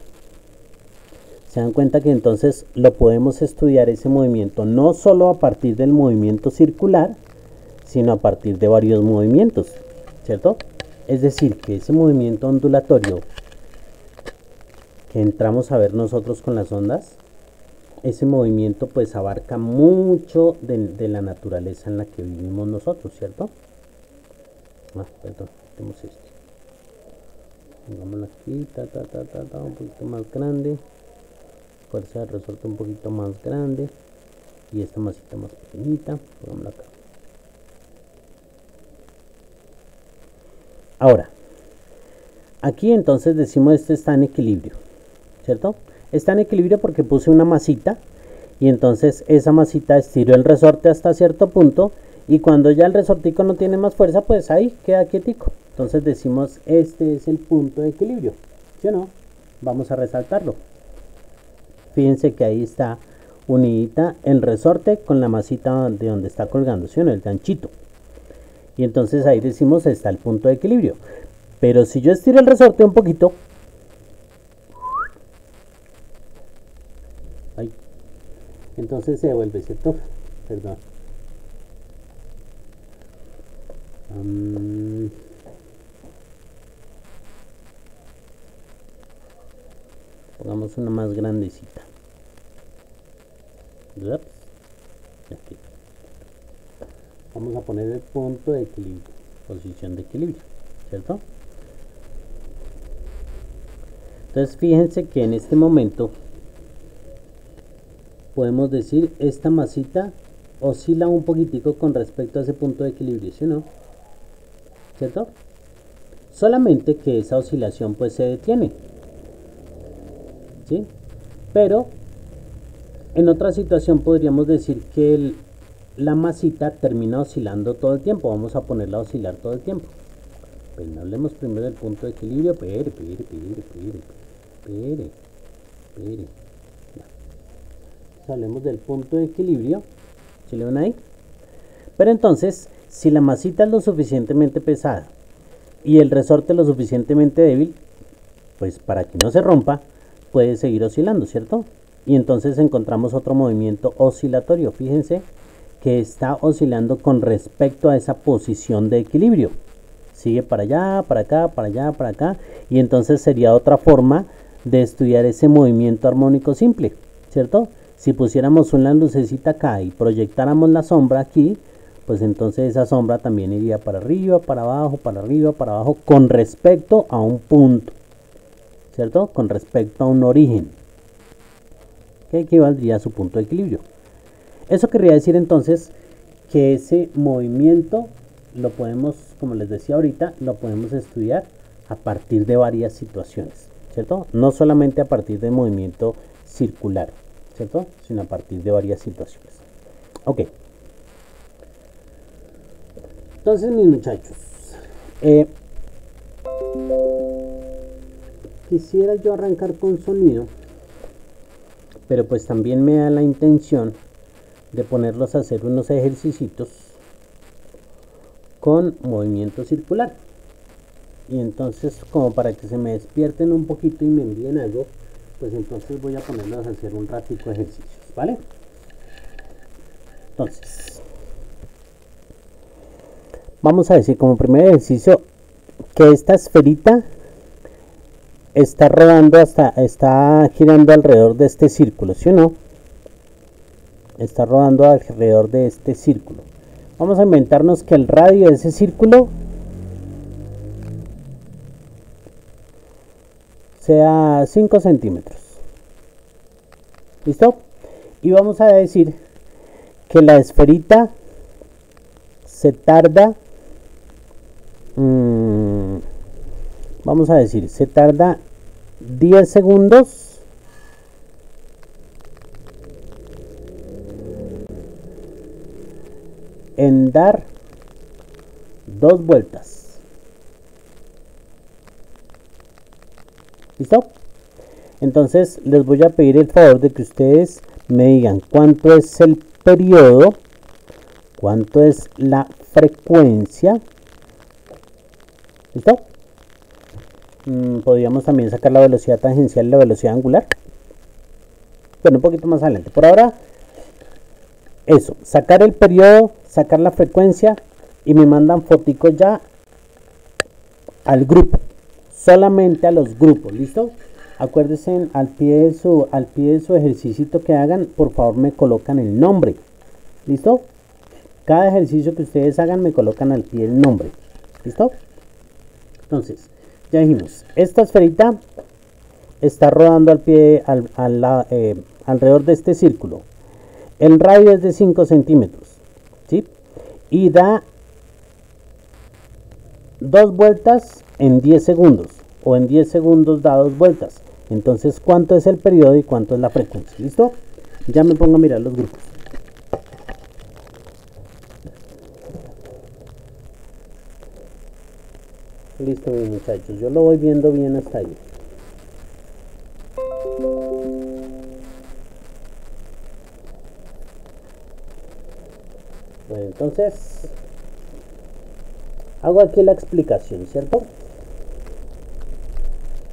Se dan cuenta que entonces lo podemos estudiar ese movimiento no solo a partir del movimiento circular, sino a partir de varios movimientos, ¿cierto? Es decir, que ese movimiento ondulatorio que entramos a ver nosotros con las ondas, ese movimiento pues abarca mucho de la naturaleza en la que vivimos nosotros, ¿cierto? Perdón, tenemos este. Pongámoslo aquí, un poquito más grande. Fuerza de resorte un poquito más grande. Y esta masita más pequeñita. Pongámosla acá. Ahora, aquí entonces decimos este está en equilibrio, ¿cierto? Está en equilibrio porque puse una masita y entonces esa masita estiró el resorte hasta cierto punto y cuando ya el resortico no tiene más fuerza, pues ahí queda quietico. Entonces decimos este es el punto de equilibrio, ¿sí o no? Vamos a resaltarlo. Fíjense que ahí está unidita el resorte con la masita de donde está colgando, ¿sí o no? El ganchito. Y entonces ahí decimos está el punto de equilibrio. Pero si yo estiro el resorte un poquito, ahí, entonces se devuelve, ¿cierto? Perdón. Pongamos una más grandecita. Aquí. Vamos a poner el punto de equilibrio, posición de equilibrio, ¿cierto? Entonces fíjense que en este momento podemos decir esta masita oscila un poquitico con respecto a ese punto de equilibrio, ¿sí o no? ¿Cierto? Solamente que esa oscilación pues se detiene, ¿sí? Pero en otra situación podríamos decir que la masita termina oscilando todo el tiempo. Vamos a ponerla a oscilar todo el tiempo. Pero no hablemos primero del punto de equilibrio. Espere. Hablemos del punto de equilibrio. ¿Se le ven ahí? Pero entonces, si la masita es lo suficientemente pesada y el resorte lo suficientemente débil, pues para que no se rompa, puede seguir oscilando, ¿cierto? Y entonces encontramos otro movimiento oscilatorio. Fíjense que está oscilando con respecto a esa posición de equilibrio. Sigue para allá, para acá, para allá, para acá. Y entonces sería otra forma de estudiar ese movimiento armónico simple, ¿cierto? Si pusiéramos una lucecita acá y proyectáramos la sombra aquí, pues entonces esa sombra también iría para arriba, para abajo, para arriba, para abajo, con respecto a un punto, ¿cierto? Con respecto a un origen, que equivaldría a su punto de equilibrio. Eso querría decir entonces que ese movimiento lo podemos, como les decía ahorita, lo podemos estudiar a partir de varias situaciones, ¿cierto? No solamente a partir del movimiento circular, ¿cierto? Sino a partir de varias situaciones. Ok. Entonces, mis muchachos, quisiera yo arrancar con sonido, pero pues también me da la intención de ponerlos a hacer unos ejercicios con movimiento circular. Y entonces, como para que se me despierten un poquito y me envíen algo, pues entonces voy a ponerlos a hacer un ratito ejercicios, ¿vale? Entonces, vamos a decir como primer ejercicio que esta esferita está rodando está girando alrededor de este círculo, ¿sí o no? Está rodando alrededor de este círculo. Vamos a inventarnos que el radio de ese círculo sea 5 centímetros. ¿Listo? Y vamos a decir que la esferita se tarda, vamos a decir, se tarda 10 segundos en dar 2 vueltas. ¿Listo? Entonces les voy a pedir el favor de que ustedes me digan cuánto es el periodo, cuánto es la frecuencia. ¿Listo? Podríamos también sacar la velocidad tangencial y la velocidad angular. Bueno, un poquito más adelante. Por ahora, eso, sacar el periodo, sacar la frecuencia y me mandan foticos ya al grupo. Solamente a los grupos, ¿listo? Acuérdense, al pie de su ejercicio que hagan, por favor me colocan el nombre. ¿Listo? Cada ejercicio que ustedes hagan me colocan al pie el nombre. ¿Listo? Entonces, ya dijimos, esta esferita está rodando al pie, alrededor de este círculo. El radio es de 5 centímetros, ¿sí? Y da 2 vueltas en 10 segundos, o en 10 segundos da 2 vueltas. Entonces, ¿cuánto es el periodo y cuánto es la frecuencia? ¿Listo? Ya me pongo a mirar los grupos. Listo, mis muchachos, yo lo voy viendo bien hasta ahí. Bueno, entonces hago aquí la explicación, ¿cierto?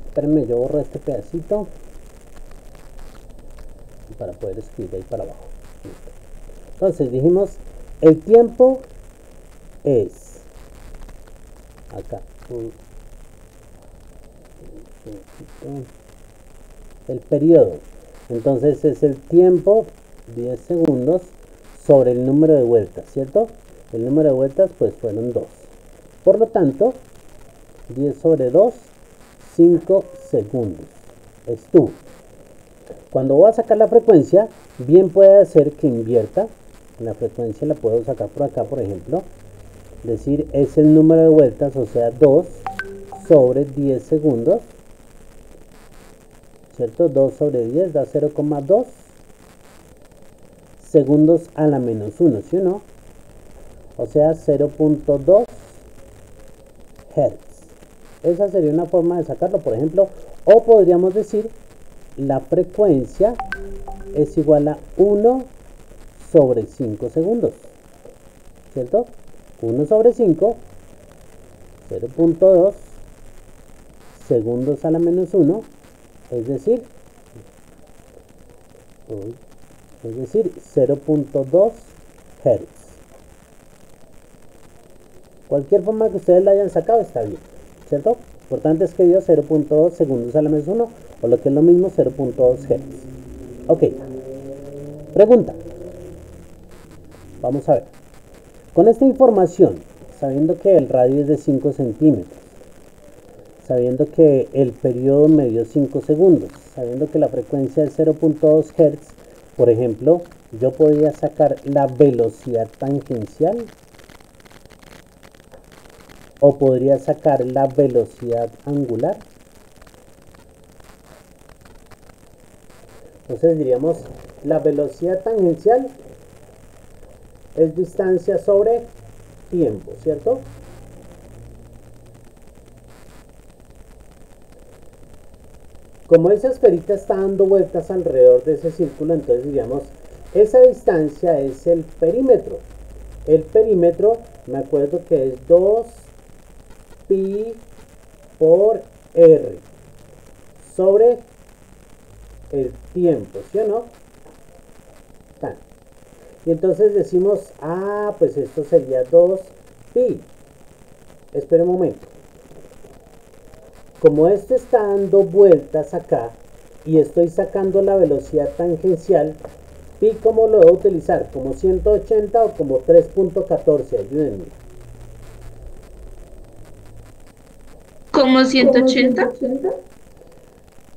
Espérenme, yo borro este pedacito para poder escribir ahí para abajo. Listo. Entonces dijimos, el tiempo es acá el periodo, entonces es el tiempo 10 segundos sobre el número de vueltas, ¿cierto? El número de vueltas pues fueron 2. Por lo tanto, 10 sobre 2, 5 segundos. Estuvo. Cuando voy a sacar la frecuencia, bien puede ser que invierta. La frecuencia la puedo sacar por acá, por ejemplo. Decir, es el número de vueltas, o sea, 2 sobre 10 segundos. ¿Cierto? 2 sobre 10 da 0,2 segundos a la menos 1, ¿sí o no? O sea, 0.2 Hz. Esa sería una forma de sacarlo, por ejemplo. O podríamos decir, la frecuencia es igual a 1 sobre 5 segundos. ¿Cierto? 1 sobre 5, 0.2 segundos a la menos 1, es decir 0.2 Hz. Cualquier forma que ustedes la hayan sacado está bien, ¿cierto? Importante es que dio 0.2 segundos a la menos 1, o lo que es lo mismo 0.2 Hz. Ok. Pregunta. Vamos a ver. Con esta información, sabiendo que el radio es de 5 centímetros, sabiendo que el periodo medio es 5 segundos, sabiendo que la frecuencia es 0.2 Hz, por ejemplo, yo podría sacar la velocidad tangencial o podría sacar la velocidad angular. Entonces diríamos, la velocidad tangencial es distancia sobre tiempo, ¿cierto? Como esa esferita está dando vueltas alrededor de ese círculo, entonces diríamos, esa distancia es el perímetro. El perímetro, me acuerdo que es 2pi por r sobre el tiempo, ¿sí o no? Tan. Y entonces decimos, pues esto sería 2pi. Espera un momento. Como esto está dando vueltas acá y estoy sacando la velocidad tangencial, pi, ¿cómo lo debo utilizar? ¿Como 180 o como 3.14? Ayúdenme. ¿Como 180?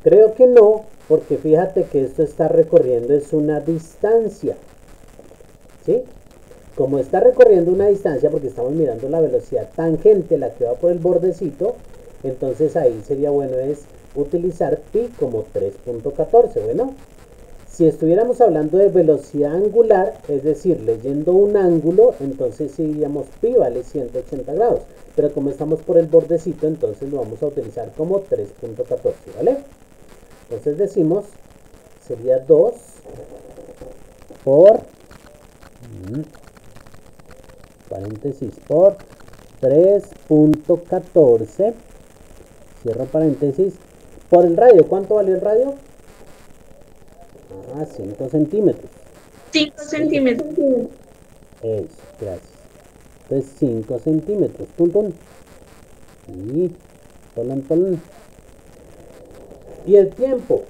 Creo que no, porque fíjate que esto está recorriendo es una distancia. ¿Sí? Como está recorriendo una distancia, porque estamos mirando la velocidad tangente, la que va por el bordecito, entonces ahí sería bueno es utilizar pi como 3.14. Bueno, si estuviéramos hablando de velocidad angular, es decir, leyendo un ángulo, entonces sí diríamos pi vale 180 grados. Pero como estamos por el bordecito, entonces lo vamos a utilizar como 3.14, ¿vale? Entonces decimos, sería 2 por paréntesis por 3.14, cierro paréntesis, por el radio. ¿Cuánto valió el radio? 5 centímetros. 5 centímetros. Eso, gracias. Entonces 5 centímetros, y tolón. Y el tiempo,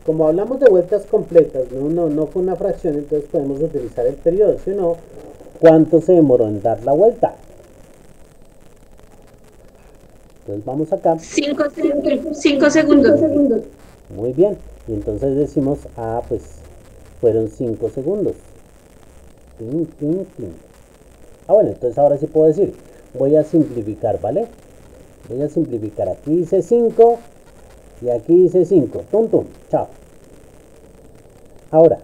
como hablamos de vueltas completas, no fue una fracción, entonces podemos utilizar el periodo, ¿sí o no? ¿Cuánto se demoró en dar la vuelta? Entonces vamos acá. 5 segundos. Muy bien. Y entonces decimos, pues fueron 5 segundos. Bueno, entonces ahora sí puedo decir, voy a simplificar, ¿vale? Voy a simplificar. Aquí dice 5 y aquí dice 5. Chao. Ahora,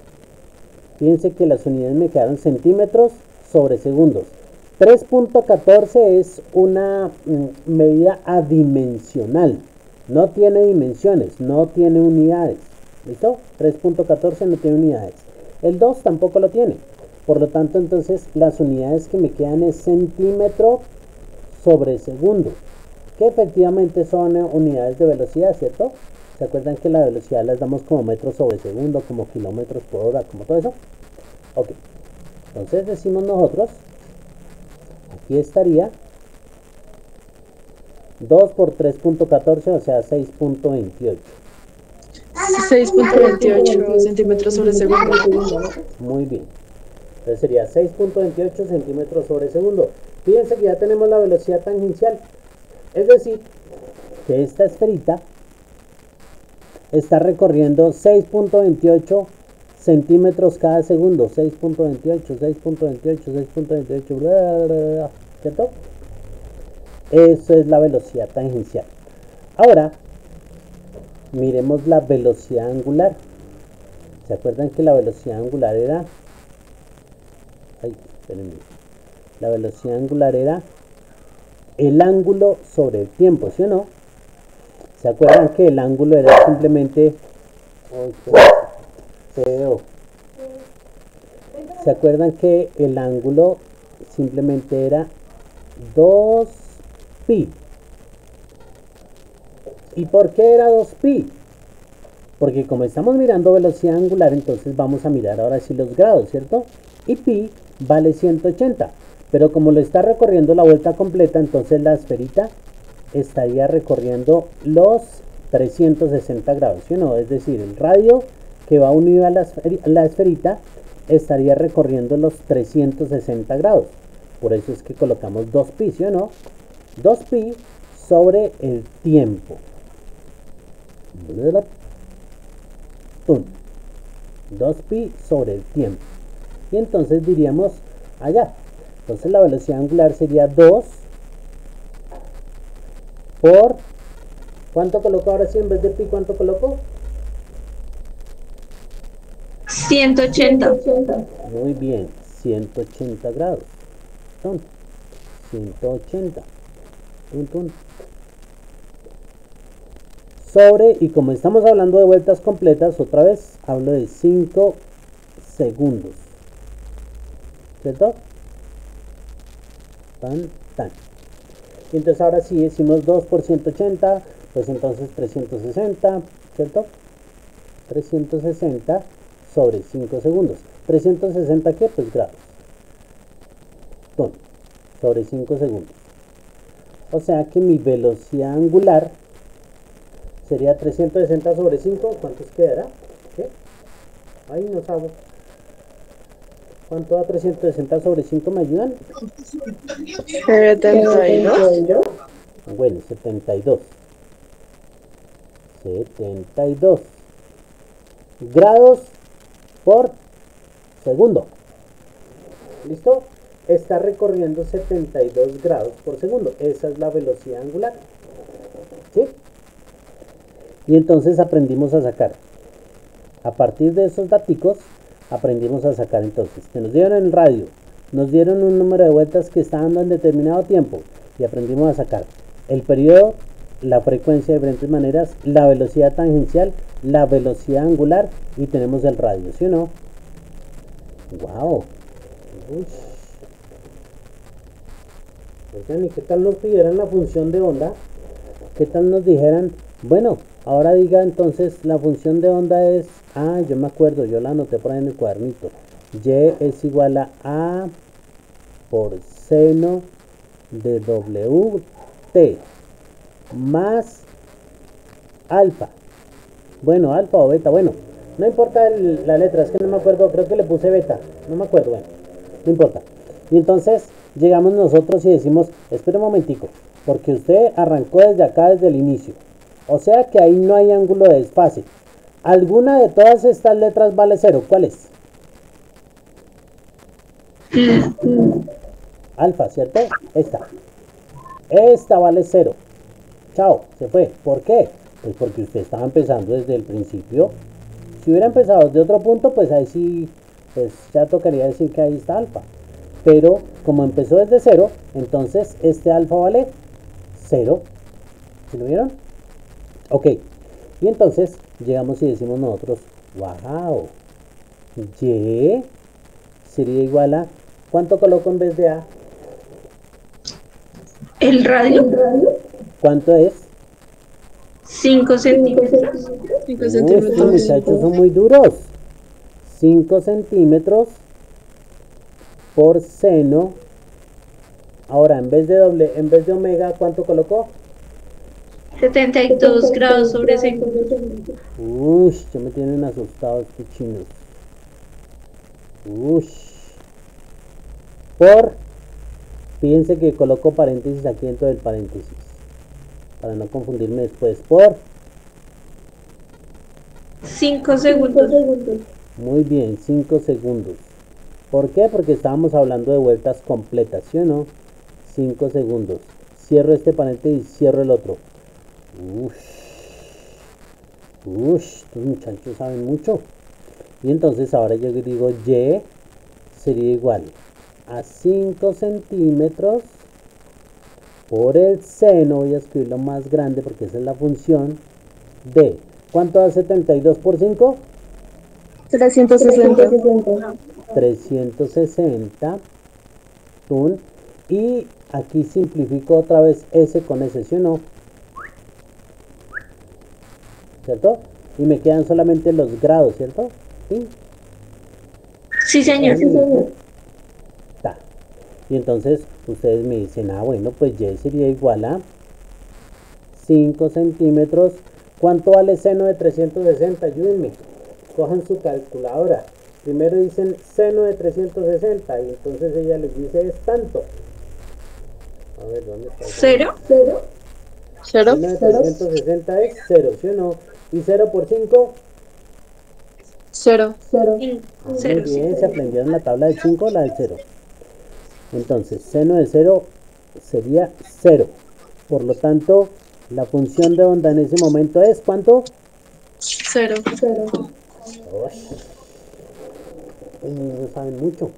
fíjense que las unidades me quedaron centímetros sobre segundos. 3.14 es una medida adimensional. No tiene dimensiones, no tiene unidades. ¿Listo? 3.14 no tiene unidades. El 2 tampoco lo tiene. Por lo tanto, entonces, las unidades que me quedan es centímetro sobre segundo. Que efectivamente son unidades de velocidad, ¿cierto? ¿Se acuerdan que la velocidad las damos como metros sobre segundo, como kilómetros por hora, como todo eso? Ok. Entonces decimos nosotros, aquí estaría 2 por 3.14, o sea 6.28. 6.28 centímetros sobre segundo. Muy bien. Entonces sería 6.28 centímetros sobre segundo. Fíjense que ya tenemos la velocidad tangencial. Es decir, que esta esferita está recorriendo 6.28 centímetros cada segundo. 6.28, 6.28, 6.28, ¿cierto? Eso es la velocidad tangencial. Ahora, miremos la velocidad angular. ¿Se acuerdan que la velocidad angular era... Ay, espérenme. La velocidad angular era el ángulo sobre el tiempo, ¿sí o no? ¿Se acuerdan que el ángulo era simplemente... ¿Se acuerdan que el ángulo simplemente era 2pi? ¿Y por qué era 2pi? Porque como estamos mirando velocidad angular, entonces vamos a mirar ahora sí los grados, ¿cierto? Y pi vale 180. Pero como lo está recorriendo la vuelta completa, entonces la esferita estaría recorriendo los 360 grados, ¿sí o no? Es decir, el radio que va unido a la esferita estaría recorriendo los 360 grados. Por eso es que colocamos 2pi, ¿sí o no? 2pi sobre el tiempo. 2pi sobre el tiempo. Y entonces diríamos allá. Entonces la velocidad angular sería 2 por... ¿Cuánto coloco ahora sí en vez de pi? ¿Cuánto coloco? 180. Muy bien, 180 grados. Son 180. Sobre, y como estamos hablando de vueltas completas, otra vez hablo de 5 segundos. ¿Cierto? Tan. Y entonces ahora sí decimos 2 por 180, pues entonces 360, ¿cierto? 360 sobre 5 segundos. ¿360 qué? Pues grados. Sobre 5 segundos. O sea que mi velocidad angular sería 360 sobre 5. ¿Cuántos quedará? ¿Qué? Ahí no sabo. ¿Cuánto da 360 sobre 5? ¿Me ayudan? 72. Bueno, 72. 72 grados por segundo. ¿Listo? Está recorriendo 72 grados por segundo. Esa es la velocidad angular. ¿Sí? Y entonces aprendimos a sacar. A partir de esos daticos, aprendimos a sacar entonces. Que nos dieron el radio. Nos dieron un número de vueltas que está dando en determinado tiempo. Y aprendimos a sacar el periodo, la frecuencia de diferentes maneras, la velocidad tangencial, la velocidad angular y tenemos el radio, ¿sí o no? ¡Wow! Oigan, ¿y qué tal nos pidieran la función de onda? ¿Qué tal nos dijeran? Bueno, ahora diga entonces la función de onda es... yo me acuerdo, yo la anoté por ahí en el cuadernito. Y es igual a por seno de WT más alfa. Bueno, alfa o beta, bueno, no importa la letra, es que no me acuerdo, creo que le puse beta, no me acuerdo, bueno, no importa. Y entonces llegamos nosotros y decimos, espera un momentico, porque usted arrancó desde acá, desde el inicio. O sea que ahí no hay ángulo de desfase. ¿Alguna de todas estas letras vale 0? ¿Cuál es? Alfa, ¿cierto? Esta vale 0. Chao, se fue. ¿Por qué? Pues porque usted estaba empezando desde el principio. Si hubiera empezado desde otro punto, pues ahí sí, pues ya tocaría decir que ahí está alfa. Pero como empezó desde 0, entonces este alfa vale 0. ¿Sí lo vieron? Ok. Y entonces llegamos y decimos nosotros, wow, Y sería igual a, ¿cuánto coloco en vez de A? El radio. ¿Cuánto es? 5 centímetros. 5 Estos centímetros. muchachos son muy duros. 5 centímetros por seno. Ahora, en vez de omega, ¿cuánto colocó? 72 grados sobre 5. Uy, ya me tienen asustado estos chinos. Uy, por, fíjense que coloco paréntesis aquí dentro del paréntesis, para no confundirme después, por 5 segundos. Muy bien, 5 segundos. ¿Por qué? Porque estábamos hablando de vueltas completas, ¿sí o no? 5 segundos. Cierro este paréntesis y cierro el otro. Estos muchachos saben mucho. Y entonces ahora yo digo Y sería igual a 5 centímetros por el seno, voy a escribirlo más grande porque esa es la función, de, ¿cuánto da 72 por 5? 360. 360. Y aquí simplifico otra vez S con S, ¿sí o no? ¿Cierto? Y me quedan solamente los grados, ¿cierto? ¿Sí? Sí, señor. Ta. Y entonces ustedes me dicen, bueno, pues Y sería igual a 5 centímetros. ¿Cuánto vale seno de 360? Ayúdenme. Cojan su calculadora. Primero dicen seno de 360 y entonces ella les dice es tanto. A ver, ¿dónde está? ¿Cero? Seno de 360 es 0, ¿sí o no? ¿Y 0 por 5? 0. Muy bien, se aprendieron la tabla del 5 o la del 0. Entonces, seno de 0 sería 0. Por lo tanto, la función de onda en ese momento es ¿cuánto? 0. Los niños saben mucho.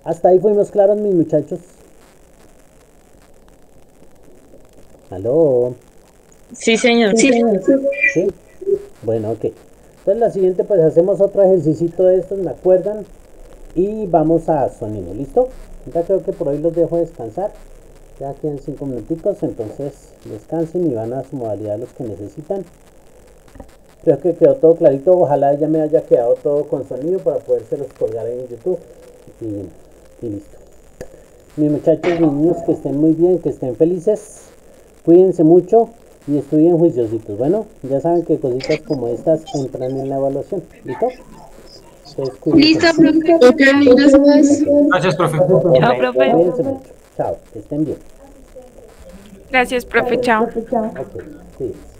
Hasta ahí fuimos claros, mis muchachos. ¿Aló? Sí, señor. ¿Sí? Bueno, ok. Entonces la siguiente, pues hacemos otro ejercicio de estos, ¿me acuerdan? Y vamos a sonido, ¿listo? Ya creo que por hoy los dejo descansar. Ya quedan 5 minuticos, entonces descansen y van a su modalidad los que necesitan. Creo que quedó todo clarito. Ojalá ya me haya quedado todo con sonido para podérselos colgar en YouTube. Y listo. Mis muchachos, mis niños, que estén muy bien, que estén felices. Cuídense mucho y estudien juiciositos. Bueno, ya saben que cositas como estas entran en la evaluación. ¿Listo? Entonces, cuídense. Listo, profe. Gracias, profe. Chao, profe. Cuídense mucho. Chao, que estén bien. Gracias, profe. Chao. Ok, cuídense.